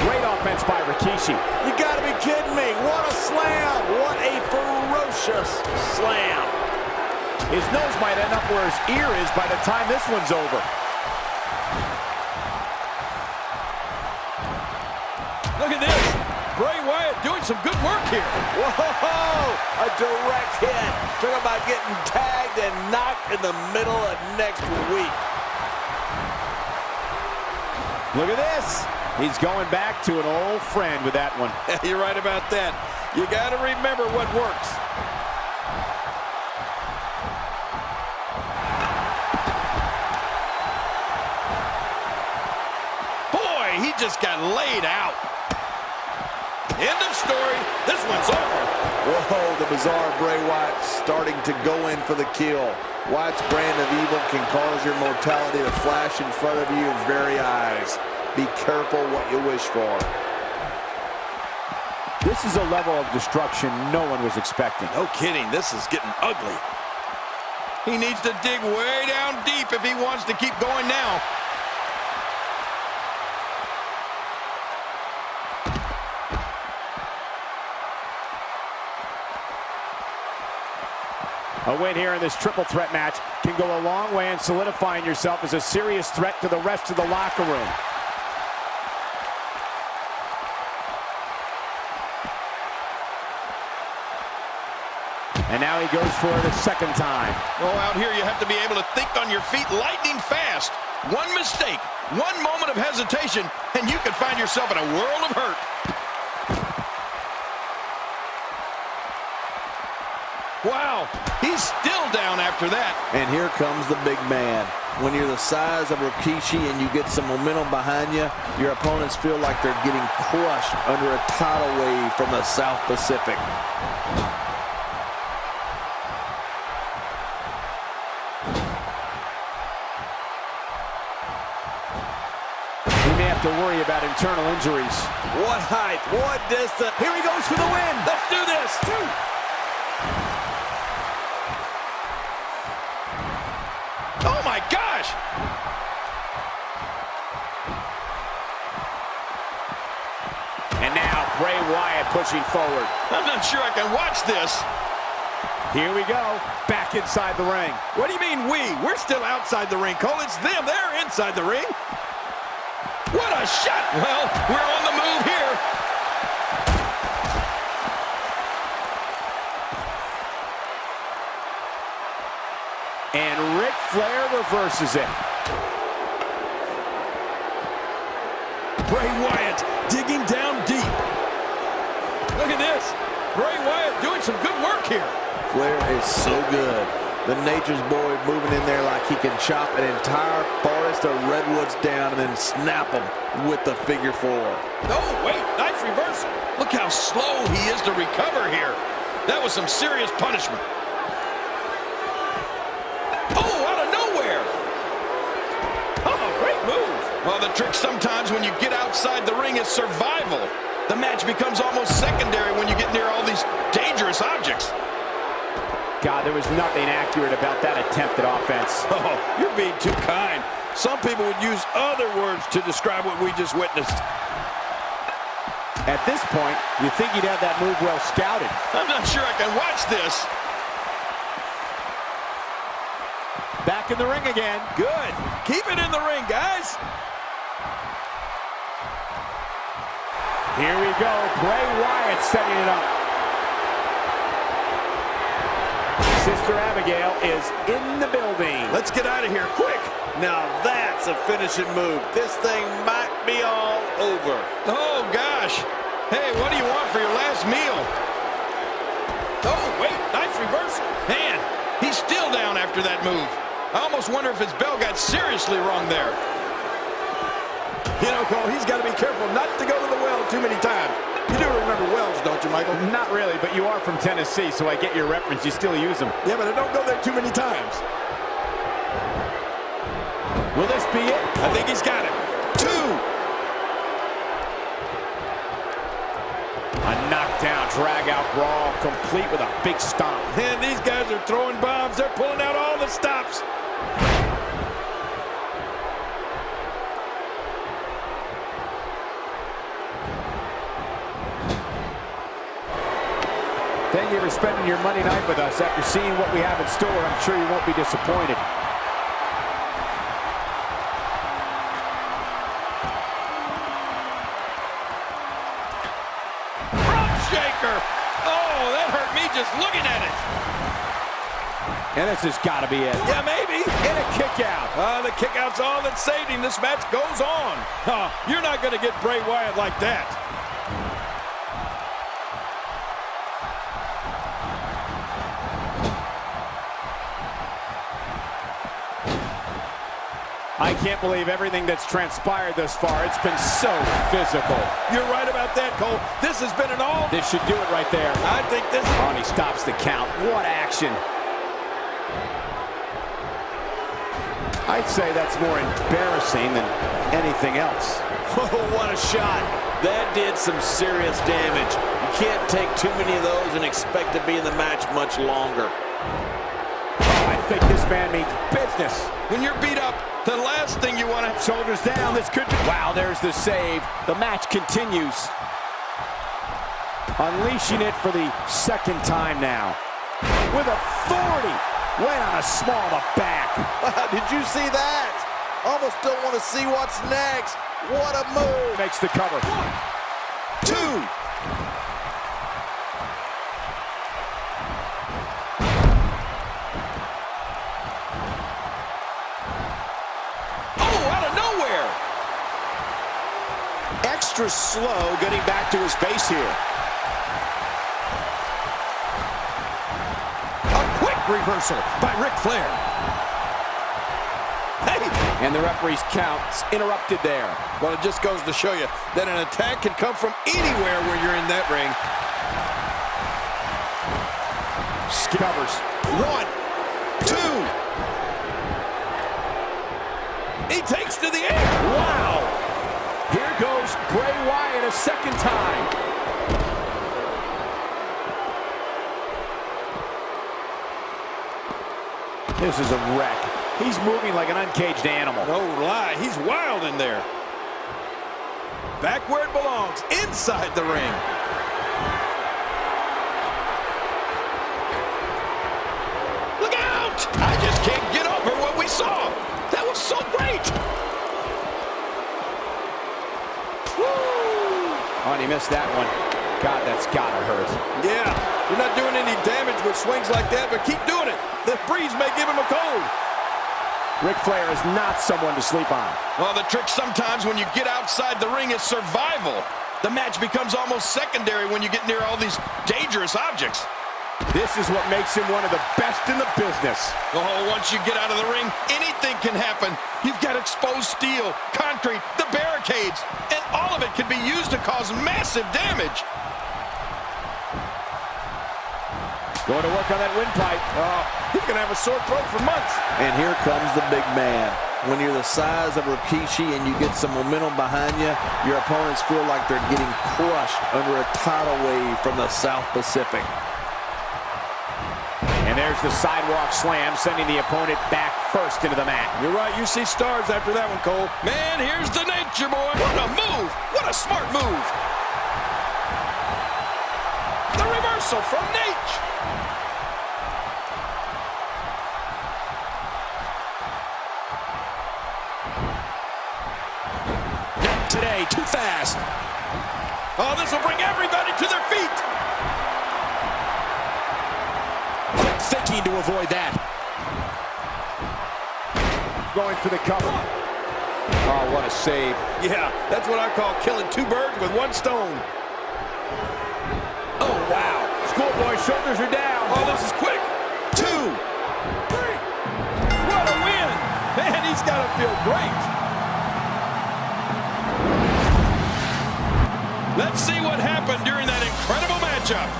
Great offense by Rikishi. You gotta be kidding me. What a slam. What a ferocious slam. His nose might end up where his ear is by the time this one's over. Look at this. Bray Wyatt doing some good work here. Whoa! A direct hit. Talk about getting tagged and knocked in the middle of next week. Look at this. He's going back to an old friend with that one. You're right about that. You got to remember what works. Boy, he just got laid out. End of story. This one's over. Whoa, the bizarre Bray Wyatt starting to go in for the kill. Wyatt's brand of evil can cause your mortality to flash in front of your very eyes. Be careful what you wish for. This is a level of destruction no one was expecting. No kidding. This is getting ugly. He needs to dig way down deep if he wants to keep going now. A win here in this triple threat match can go a long way in solidifying yourself as a serious threat to the rest of the locker room. And now he goes for it a second time. Oh, out here you have to be able to think on your feet lightning fast. One mistake, one moment of hesitation, and you could find yourself in a world of hurt. Wow, he's still down after that. And here comes the big man. When you're the size of Rikishi and you get some momentum behind you, your opponents feel like they're getting crushed under a tidal wave from the South Pacific. We may have to worry about internal injuries. What height, what distance. Here he goes for the win. Let's do this. Oh my gosh! And now Bray Wyatt pushing forward. I'm not sure I can watch this. Here we go, back inside the ring. What do you mean we? We're still outside the ring, Cole. It's them. They're inside the ring. What a shot! Well, we're on the move here. And Ric Flair reverses it. Bray Wyatt digging down deep. Look at this. Bray Wyatt doing some good work here. Flair is so good. The Nature's Boy moving in there like he can chop an entire forest of redwoods down and then snap them with the figure four. Oh, wait, nice reversal. Look how slow he is to recover here. That was some serious punishment. Oh, out of nowhere. Oh, great move. Well, the trick sometimes when you get outside the ring is survival. The match becomes almost secondary when you get near all these dangerous objects. God, there was nothing accurate about that attempt at offense. Oh, you're being too kind. Some people would use other words to describe what we just witnessed. At this point, you think he'd have that move well scouted. I'm not sure I can watch this. Back in the ring again. Good. Keep it in the ring, guys. Here we go. Bray Wyatt setting it up. Sister Abigail is in the building. Let's get out of here quick. Now that's a finishing move. This thing might be all over. Oh, gosh. Hey, what do you want for your last meal? Oh, wait, nice reversal. Man, he's still down after that move. I almost wonder if his bell got seriously wrong there. You know, Cole, he's got to be careful not to go to the well too many times. You do remember wells, don't you, Michael? Not really, but you are from Tennessee, so I get your reference. You still use them. Yeah, but I don't go there too many times. Will this be it? I think he's got it. 2. A knockdown, drag-out brawl, complete with a big stomp. And these guys are throwing bombs. They're pulling out all the stops. Thank you for spending your Monday night with us. After seeing what we have in store, I'm sure you won't be disappointed. Shaker. Oh, that hurt me just looking at it. And this has got to be it. Yeah, maybe. And a kick out. The kick out's all that saved him. This match goes on. You're not going to get Bray Wyatt like that. I can't believe everything that's transpired thus far. It's been so physical. You're right about that, Cole. This has been an all... This should do it right there. I think this... Oh, and he stops the count. What action. I'd say that's more embarrassing than anything else. Oh, what a shot. That did some serious damage. You can't take too many of those and expect to be in the match much longer. I think this man means business. When you're beat up, the last thing you want to... Shoulders down, this could be... Wow, there's the save. The match continues. Unleashing it for the second time now. With authority. Right on a small of the back. Did you see that? Almost don't want to see what's next. What a move. Makes the cover. 2. Extra slow getting back to his base here. A quick reversal by Ric Flair. Hey! And the referee's count's interrupted there. Well, it just goes to show you that an attack can come from anywhere when you're in that ring. Covers. 1, 2. He takes to the air. Wow! Here goes Bray Wyatt a second time. This is a wreck. He's moving like an uncaged animal. No lie, he's wild in there. Back where it belongs, inside the ring. Look out! I just can't get over what we saw. That was so great. Oh, and he missed that one. God, that's gotta hurt. Yeah, you're not doing any damage with swings like that, but keep doing it. The breeze may give him a cold. Ric Flair is not someone to sleep on. Well, the trick sometimes when you get outside the ring is survival. The match becomes almost secondary when you get near all these dangerous objects. This is what makes him one of the best in the business. Oh, once you get out of the ring, anything can happen. You've got exposed steel, concrete, the barricades, and all of it can be used to cause massive damage. Going to work on that windpipe. Oh, he's going to have a sore throat for months. And here comes the big man. When you're the size of Rikishi and you get some momentum behind you, your opponents feel like they're getting crushed under a tidal wave from the South Pacific. And there's the sidewalk slam, sending the opponent back first into the mat. You're right, you see stars after that one, Cole. Man, here's the Nature Boy. What a move! What a smart move! The reversal from Nate. Not today, too fast. Oh, this will bring everybody to their feet. Quick thinking to avoid that. Going for the cover. Oh, what a save. Yeah, that's what I call killing two birds with one stone. Oh, wow. Schoolboy shoulders are down. Oh, this is quick. 2, 3. What a win. Man, he's got to feel great. Let's see what happened during that incredible matchup.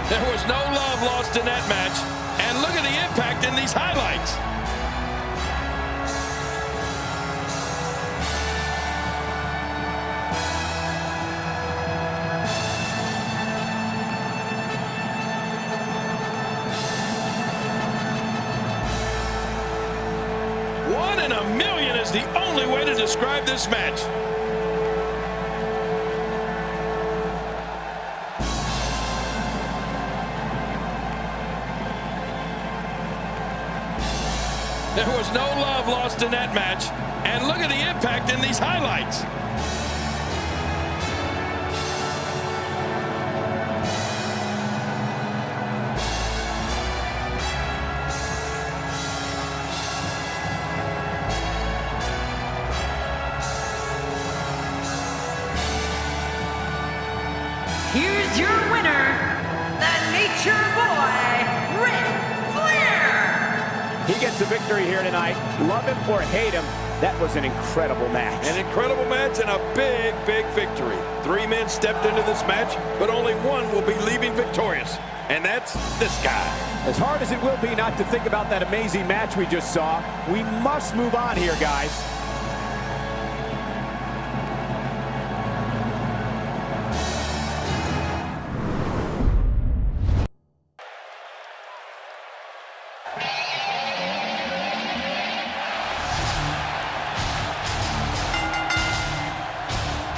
There was no love lost in that match. And look at the impact in these highlights. One in a million is the only way to describe this match. There was no love lost in that match. And look at the impact in these highlights. Here's your winner, the Nature Boy, Flair. He gets the victory here tonight. Love him or hate him, that was an incredible match. An incredible match and a big, big victory. 3 men stepped into this match, but only one will be leaving victorious. And that's this guy. As hard as it will be not to think about that amazing match we just saw, we must move on here, guys.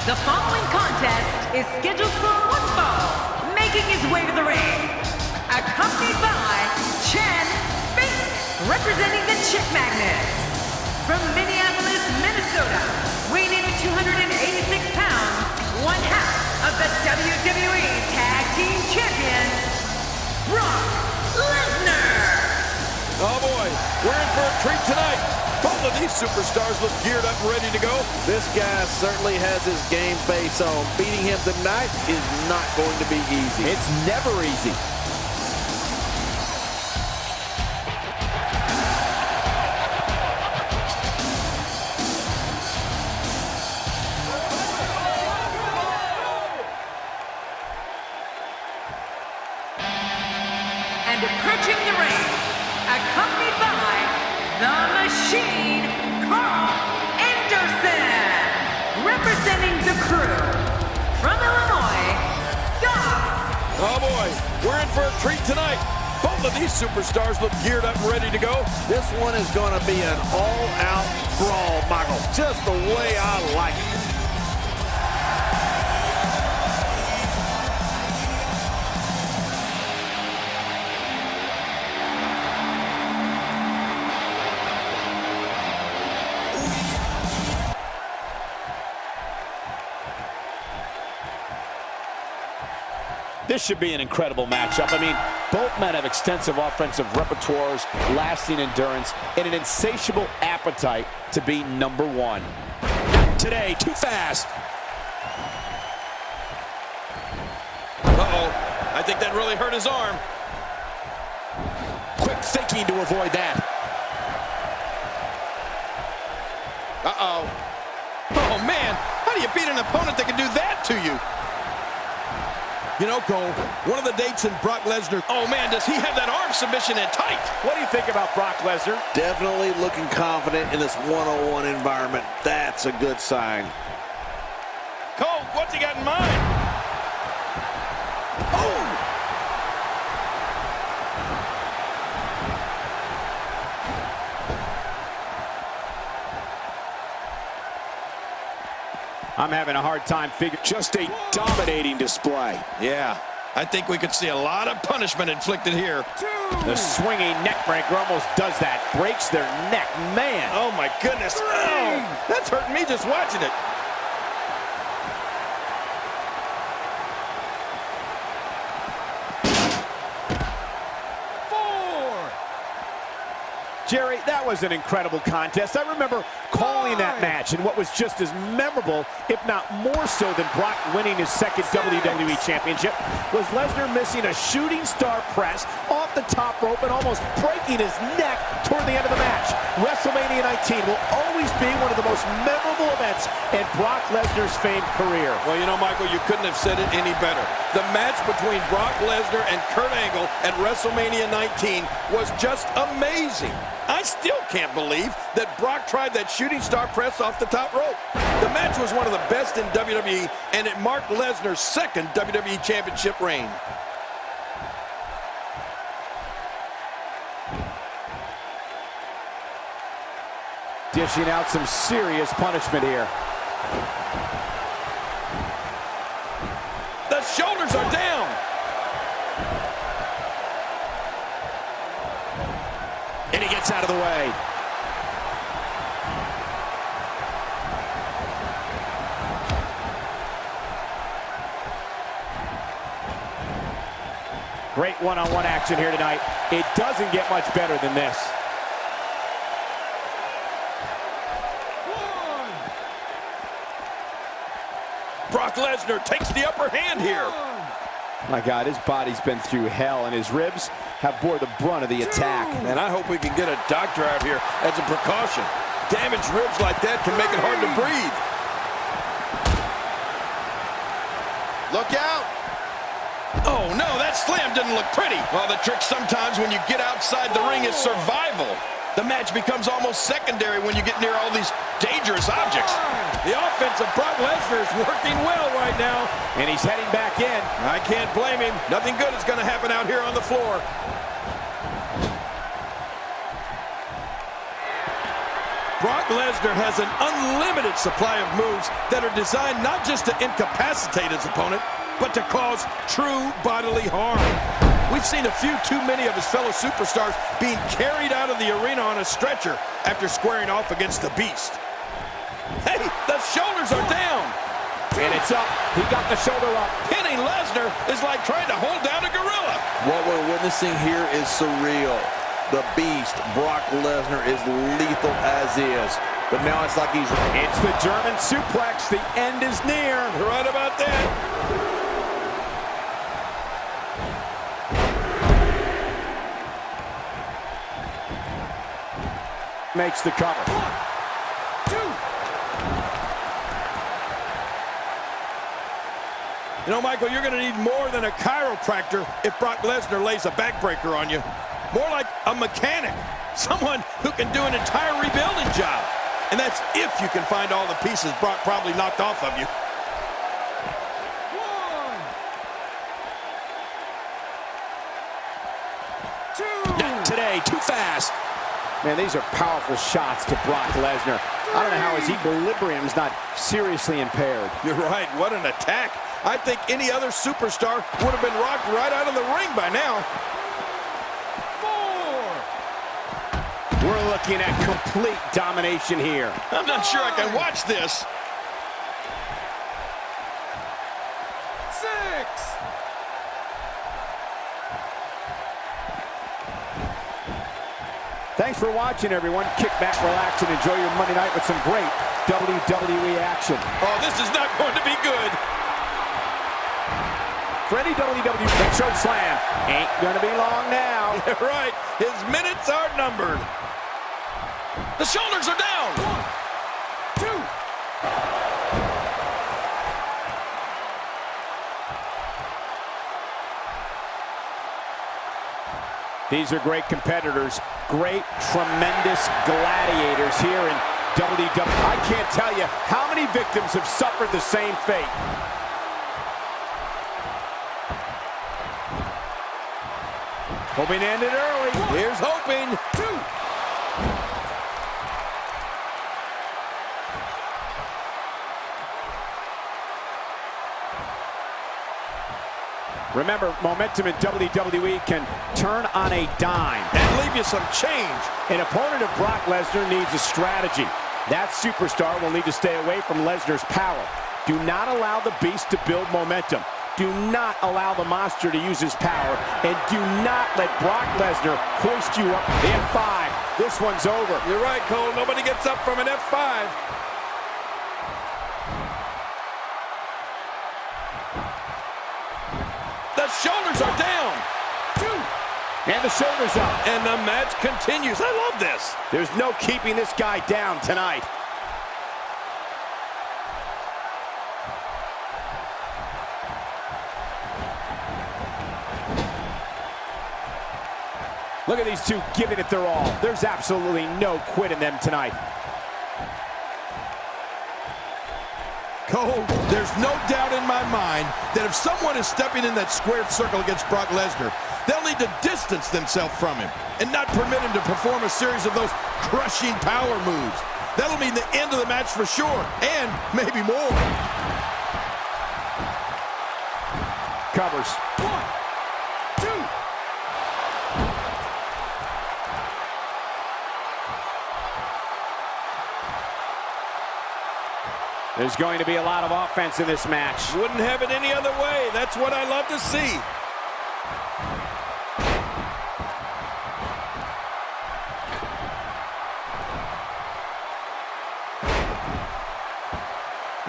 The following contest is scheduled for one fall, making his way to the ring. Accompanied by Chen Fink, representing the Chip Magnets. From Minneapolis, Minnesota, weighing in at 286 pounds, one half of the WWE Tag Team Champions, Brock Lesnar. Oh boy, we're in for a treat tonight. Both of these superstars look geared up and ready to go. This guy certainly has his game face on. Beating him tonight is not going to be easy. It's never easy. And approaching the ring, accompanied by the Machine, Karl Anderson, representing the crew. From Illinois, Doc. Oh boy, we're in for a treat tonight. Both of these superstars look geared up and ready to go. This one is going to be an all-out brawl, Michael. Just the way I like it. This should be an incredible matchup. I mean, both men have extensive offensive repertoires, lasting endurance, and an insatiable appetite to be number one. Today, too fast. Uh-oh, I think that really hurt his arm. Quick thinking to avoid that. Uh-oh. Oh man, how do you beat an opponent that can do that to you? You know, Cole, one of the dates in Brock Lesnar. Oh, man, does he have that arm submission in tight? What do you think about Brock Lesnar? Definitely looking confident in this one-on-one environment. That's a good sign. Cole, what's he got in mind? Oh! I'm having a hard time figuring. Just a dominating display. Yeah, I think we could see a lot of punishment inflicted here. The swinging neck breaker almost does that. Breaks their neck. Man. Oh, my goodness. Oh, that's hurting me just watching it. Jerry, that was an incredible contest. I remember calling that match, and what was just as memorable, if not more so than Brock winning his second WWE Championship, was Lesnar missing a shooting star press off the top rope and almost breaking his neck toward the end of the match. WrestleMania 19 will always be one of the most memorable events in Brock Lesnar's famed career. Well, you know, Michael, you couldn't have said it any better. The match between Brock Lesnar and Kurt Angle at WrestleMania 19 was just amazing. I still can't believe that Brock tried that shooting star press off the top rope. The match was one of the best in WWE, and it marked Lesnar's second WWE Championship reign. Dishing out some serious punishment here. The shoulders are down. And he gets out of the way. Great one-on-one action here tonight. It doesn't get much better than this. Brock Lesnar takes the upper hand here. My God, his body's been through hell, and his ribs have bore the brunt of the attack. And I hope we can get a doctor out here as a precaution. Damaged ribs like that can make it hard to breathe. Look out! Oh, no, that slam didn't look pretty. Well, the trick sometimes when you get outside the ring is survival. The match becomes almost secondary when you get near all these dangerous objects. The offense of Brock Lesnar is working well right now. And he's heading back in. I can't blame him. Nothing good is going to happen out here on the floor. Brock Lesnar has an unlimited supply of moves that are designed not just to incapacitate his opponent, but to cause true bodily harm. We've seen a few too many of his fellow superstars being carried out of the arena on a stretcher after squaring off against the Beast. Hey, the shoulders are down. And it's up. He got the shoulder up. Pinning Lesnar is like trying to hold down a gorilla. What we're witnessing here is surreal. The Beast, Brock Lesnar, is lethal as is. But now it's like he's... It's the German suplex. The end is near. Right about that. Makes the cover. 1, 2. You know, Michael, you're going to need more than a chiropractor if Brock Lesnar lays a backbreaker on you. More like a mechanic. Someone who can do an entire rebuilding job. And that's if you can find all the pieces Brock probably knocked off of you. 1, 2. Not today, too fast. Man, these are powerful shots to Brock Lesnar. I don't know how his equilibrium is not seriously impaired. You're right, what an attack. I think any other superstar would have been rocked right out of the ring by now. 4. We're looking at complete domination here. I'm not sure I can watch this. 6. Thanks for watching, everyone. Kick back, relax, and enjoy your Monday night with some great WWE action. Oh, this is not going to be good. For any WWE choke slam, ain't gonna be long now. You're right, his minutes are numbered. The shoulders are down. 1, 2. These are great competitors, great, tremendous gladiators here in WWE. I can't tell you how many victims have suffered the same fate. Hoping to end it early. Here's hoping. 2. Remember, momentum in WWE can turn on a dime. And leave you some change. An opponent of Brock Lesnar needs a strategy. That superstar will need to stay away from Lesnar's power. Do not allow the Beast to build momentum. Do not allow the monster to use his power. And do not let Brock Lesnar hoist you up in 5, This one's over. You're right, Cole. Nobody gets up from an F5. The shoulders are down. And the shoulders up. And the match continues. I love this. There's no keeping this guy down tonight. Look at these two giving it their all. There's absolutely no quit in them tonight. Cole, there's no doubt in my mind that if someone is stepping in that squared circle against Brock Lesnar, they'll need to distance themselves from him and not permit him to perform a series of those crushing power moves. That'll mean the end of the match for sure, and maybe more. Covers. 1, 2. There's going to be a lot of offense in this match. Wouldn't have it any other way. That's what I love to see.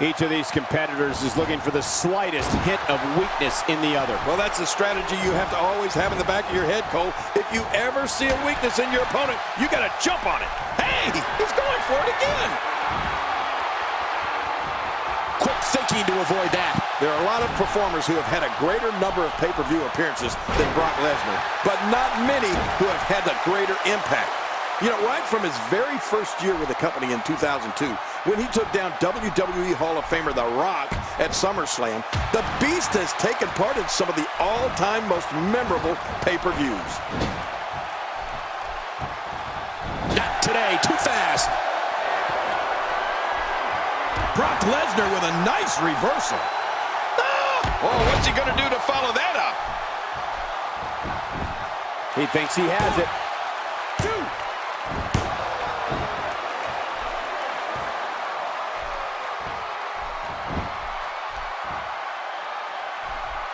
Each of these competitors is looking for the slightest hint of weakness in the other. Well, that's a strategy you have to always have in the back of your head, Cole. If you ever see a weakness in your opponent, you got to jump on it. Hey, he's going for it again. Quick thinking to avoid that. There are a lot of performers who have had a greater number of pay-per-view appearances than Brock Lesnar, but not many who have had a greater impact. You know, right from his very first year with the company in 2002, when he took down WWE Hall of Famer The Rock at SummerSlam, the Beast has taken part in some of the all-time most memorable pay-per-views. Not today, too fast. Brock Lesnar with a nice reversal. Oh, what's he going to do to follow that up? He thinks he has it. 2.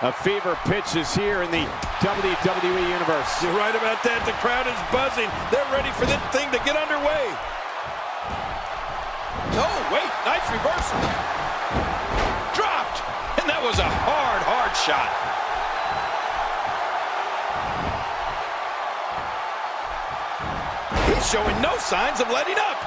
A fever pitch is here in the WWE Universe. You're right about that. The crowd is buzzing. They're ready for this thing to get underway. Oh, wait. Nice reversal. Dropped. And that was a hard shot. He's showing no signs of letting up.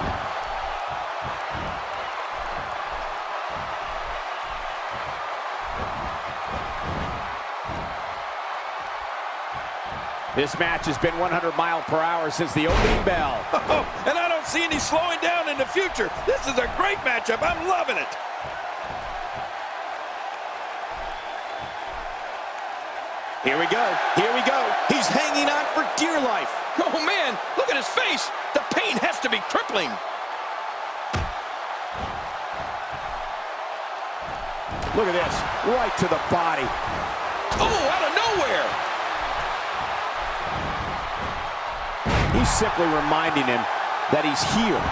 This match has been 100 miles per hour since the opening bell. Oh, and I don't see any slowing down in the future. This is a great matchup. I'm loving it. Here we go. Here we go. He's hanging on for dear life. Oh, man, look at his face. The pain has to be crippling. Look at this. Right to the body. Oh, out of nowhere. He's simply reminding him that he's here.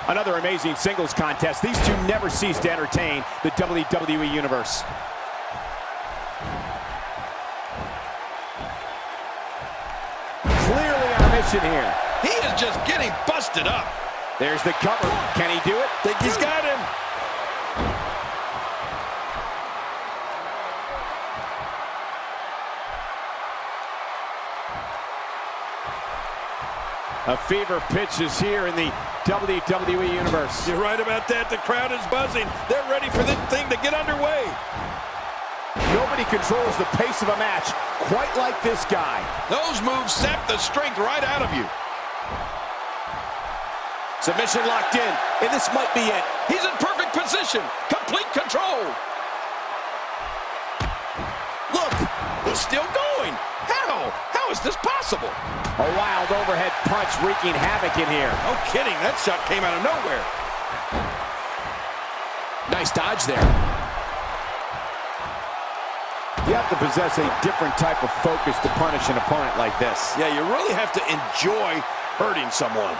Another amazing singles contest. These two never cease to entertain the WWE Universe. Clearly on a mission here. He is just getting busted up. There's the cover. Can he do it? Think he's got him. A fever pitch is here in the WWE Universe. You're right about that. The crowd is buzzing. They're ready for this thing to get underway. Nobody controls the pace of a match quite like this guy. Those moves sap the strength right out of you. Submission locked in, and this might be it. He's in perfect position. Complete control. Look, he's still going. How? How is this possible? A wild overhead punch wreaking havoc in here. No kidding. That shot came out of nowhere. Nice dodge there. You have to possess a different type of focus to punish an opponent like this. Yeah, you really have to enjoy hurting someone.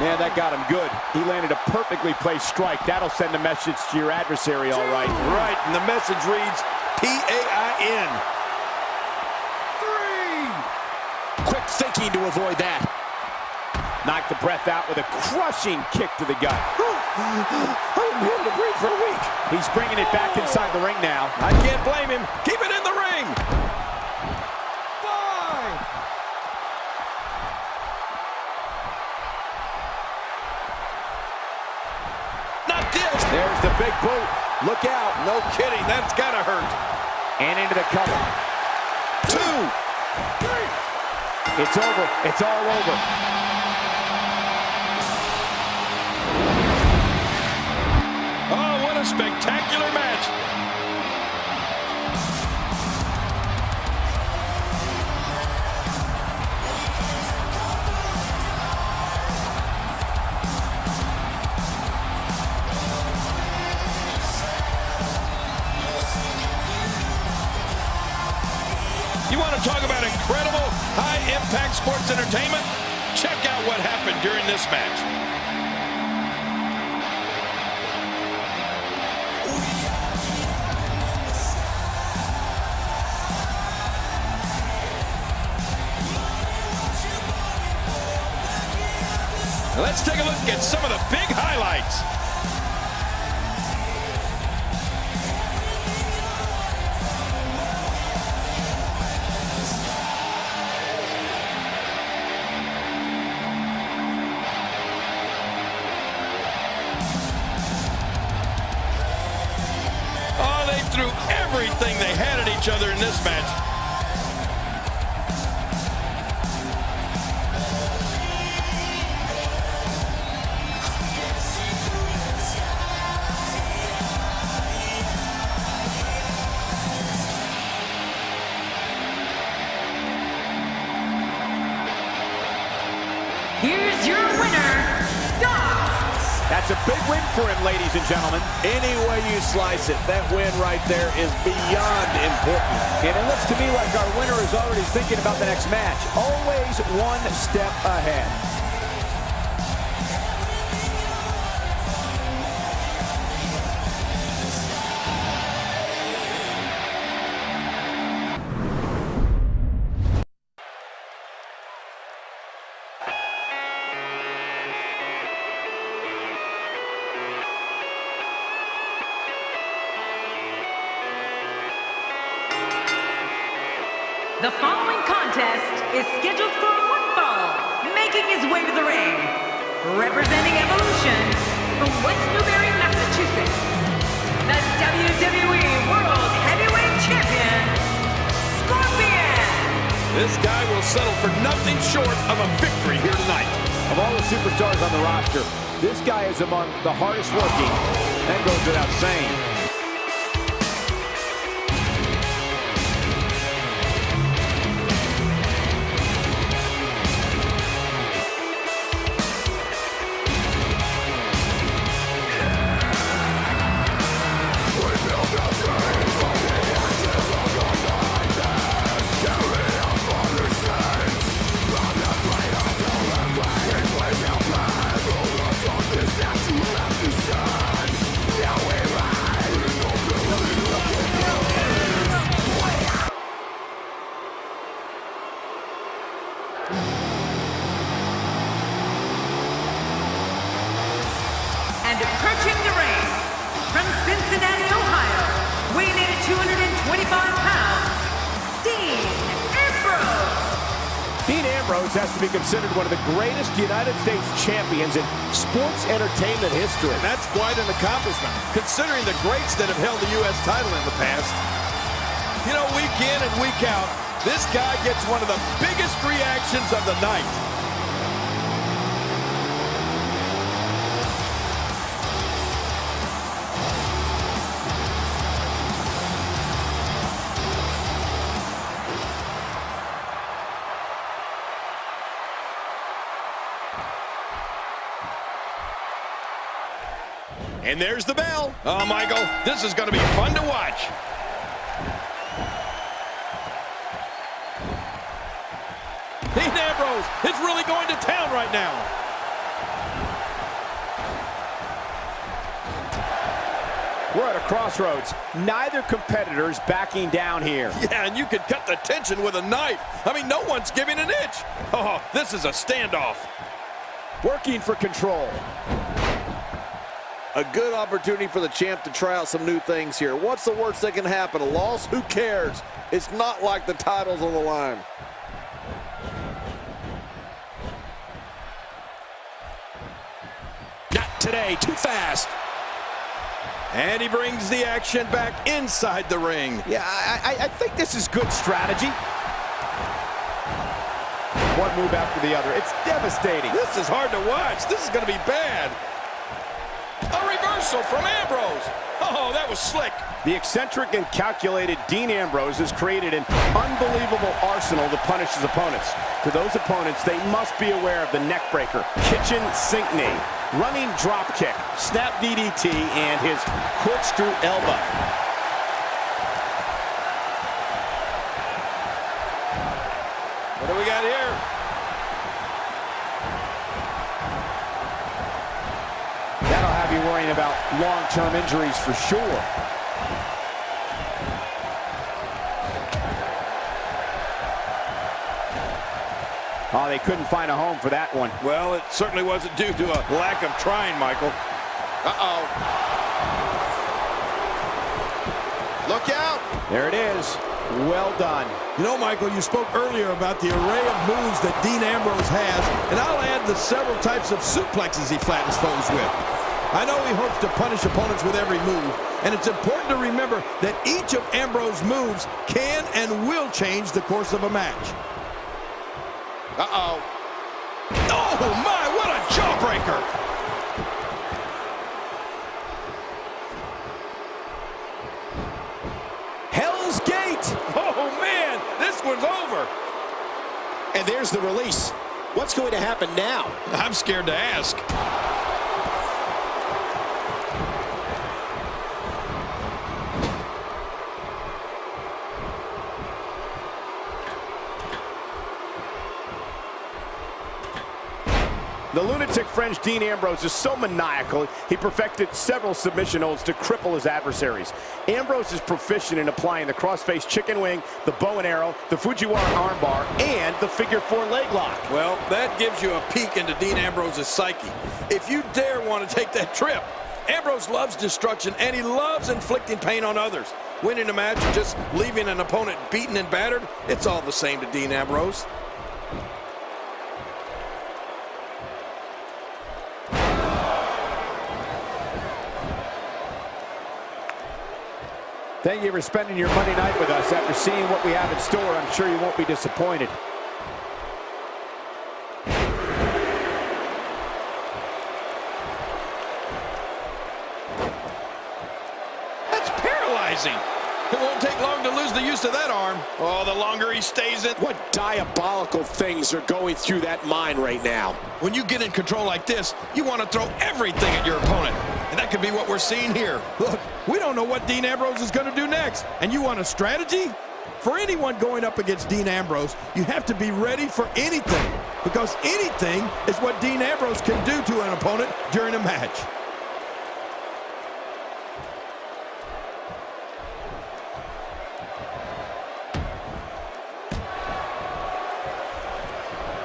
Man, that got him good. He landed a perfectly placed strike. That'll send a message to your adversary, all right. Right, and the message reads PAIN. 3. Quick thinking to avoid that. Knocked the breath out with a crushing kick to the gut. I wouldn't be able to breathe for a week. He's bringing it back inside the ring now. I can't blame him. Keep it in the ring. 5. Not this. There's the big boot. Look out. No kidding. That's gotta hurt. And into the cover. 2. 3. It's over. It's all over. Oh, what a spectacular match. You want to talk about incredible, high-impact sports entertainment? Check out what happened during this match. Let's take a look at some of the big highlights. Oh, they threw everything they had at each other in this match. Here's your winner, That's a big win for him, ladies and gentlemen. Any way you slice it, that win right there is beyond important. And it looks to me like our winner is already thinking about the next match. Always one step ahead. The following contest is scheduled for one fall, making his way to the ring. Representing Evolution from West Newbury, Massachusetts, the WWE World Heavyweight Champion, Scorpion. This guy will settle for nothing short of a victory here tonight. Of all the superstars on the roster, this guy is among the hardest working. That goes without saying. And approaching the ring, from Cincinnati, Ohio, weighing in at 225 pounds, Dean Ambrose. Dean Ambrose has to be considered one of the greatest United States champions in sports entertainment history. And that's quite an accomplishment, considering the greats that have held the U.S. title in the past. You know, week in and week out, this guy gets one of the biggest reactions of the night. And there's the bell. Oh, Michael, this is going to be fun to watch. Dean Ambrose is really going to town right now. We're at a crossroads. Neither competitor's backing down here. Yeah, and you could cut the tension with a knife. I mean, no one's giving an inch. Oh, this is a standoff. Working for control. A good opportunity for the champ to try out some new things here. What's the worst that can happen? A loss? Who cares? It's not like the title's on the line. Not today, too fast. And he brings the action back inside the ring. Yeah, I think this is good strategy. One move after the other. It's devastating. This is hard to watch. This is going to be bad. A reversal from Ambrose. Oh, that was slick. The eccentric and calculated Dean Ambrose has created an unbelievable arsenal to punish his opponents. For those opponents, they must be aware of the neck breaker, kitchen sink knee, running drop kick, snap DDT, and his corkscrew elbow. What do we got here? That'll have you worrying about long-term injuries for sure. Oh, they couldn't find a home for that one. Well, it certainly wasn't due to a lack of trying, Michael. Uh-oh. Look out. There it is. Well done. You know, Michael, you spoke earlier about the array of moves that Dean Ambrose has, and I'll add the several types of suplexes he flattens foes with. I know he hopes to punish opponents with every move, and it's important to remember that each of Ambrose's moves can and will change the course of a match. Uh-oh. Oh, my, what a jawbreaker! Hell's Gate! Oh, man, this one's over. And there's the release. What's going to happen now? I'm scared to ask. The lunatic French Dean Ambrose is so maniacal, he perfected several submission holds to cripple his adversaries. Ambrose is proficient in applying the crossface chicken wing, the bow and arrow, the Fujiwara armbar, and the figure four leg lock. Well, that gives you a peek into Dean Ambrose's psyche. If you dare want to take that trip, Ambrose loves destruction, and he loves inflicting pain on others. Winning a match or just leaving an opponent beaten and battered, it's all the same to Dean Ambrose. Thank you for spending your Monday night with us. After seeing what we have in store, I'm sure you won't be disappointed. That's paralyzing. It won't take long to lose the use of that arm. Oh, the longer he stays in. What diabolical things are going through that mind right now? When you get in control like this, you want to throw everything at your opponent. And that could be what we're seeing here. Look, we don't know what Dean Ambrose is going to do next. And you want a strategy? For anyone going up against Dean Ambrose, you have to be ready for anything. Because anything is what Dean Ambrose can do to an opponent during a match.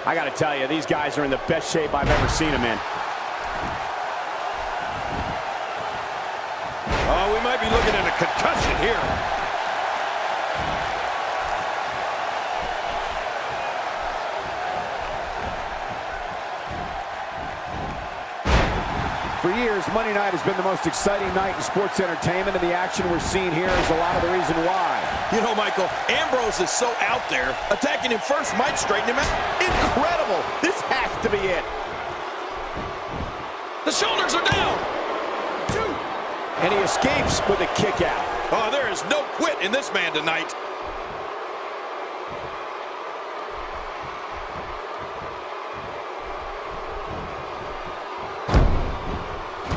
I got to tell you, these guys are in the best shape I've ever seen them in. Oh, we might be looking at a concussion here. For years, Monday night has been the most exciting night in sports entertainment, and the action we're seeing here is a lot of the reason why. You know, Michael, Ambrose is so out there, attacking him first might straighten him out. Incredible! This has to be it. The shoulders are down. And he escapes with a kick out. Oh, there is no quit in this man tonight.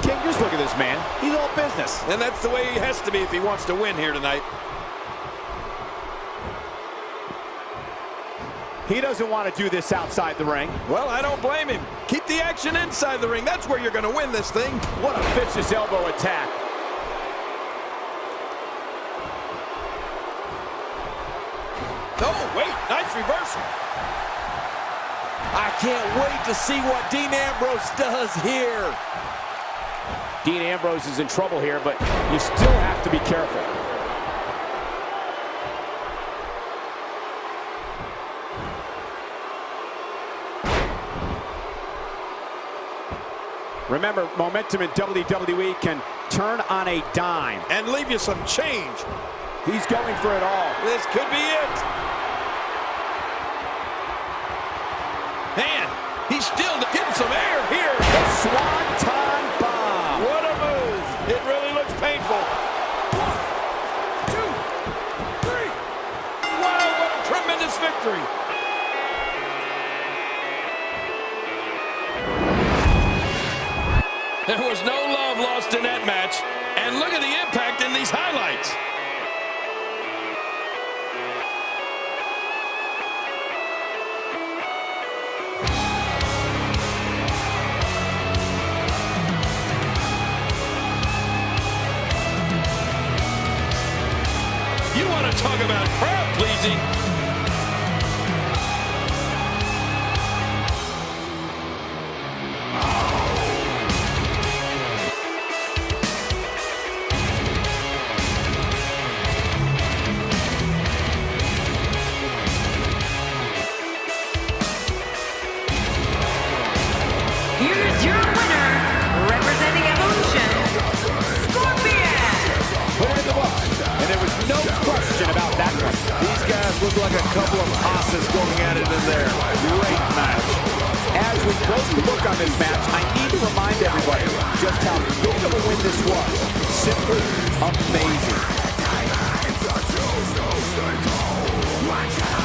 King, just look at this man. He's all business. And that's the way he has to be if he wants to win here tonight. He doesn't want to do this outside the ring. Well, I don't blame him. Keep the action inside the ring. That's where you're going to win this thing. What a vicious elbow attack. nice reversal. I can't wait to see what Dean Ambrose does here. Dean Ambrose is in trouble here, but you still have to be careful. Remember, momentum in WWE can turn on a dime. And leave you some change. He's going for it all. This could be it. Man, he's still getting some air here. The Swanton Bomb. What a move. It really looks painful. 1, 2, 3. Wow, what a tremendous victory. There was no love lost in that match. And look at the impact in these highlights. You want to talk about crowd pleasing? Here's your winner, representing Evolution, Scorpion. Put it in the book. And there was no question about that one. These guys look like a couple of hosses going at it in there. Great match. As we close the book on this match, I need to remind everybody just how big of a win this was. Simply amazing. Like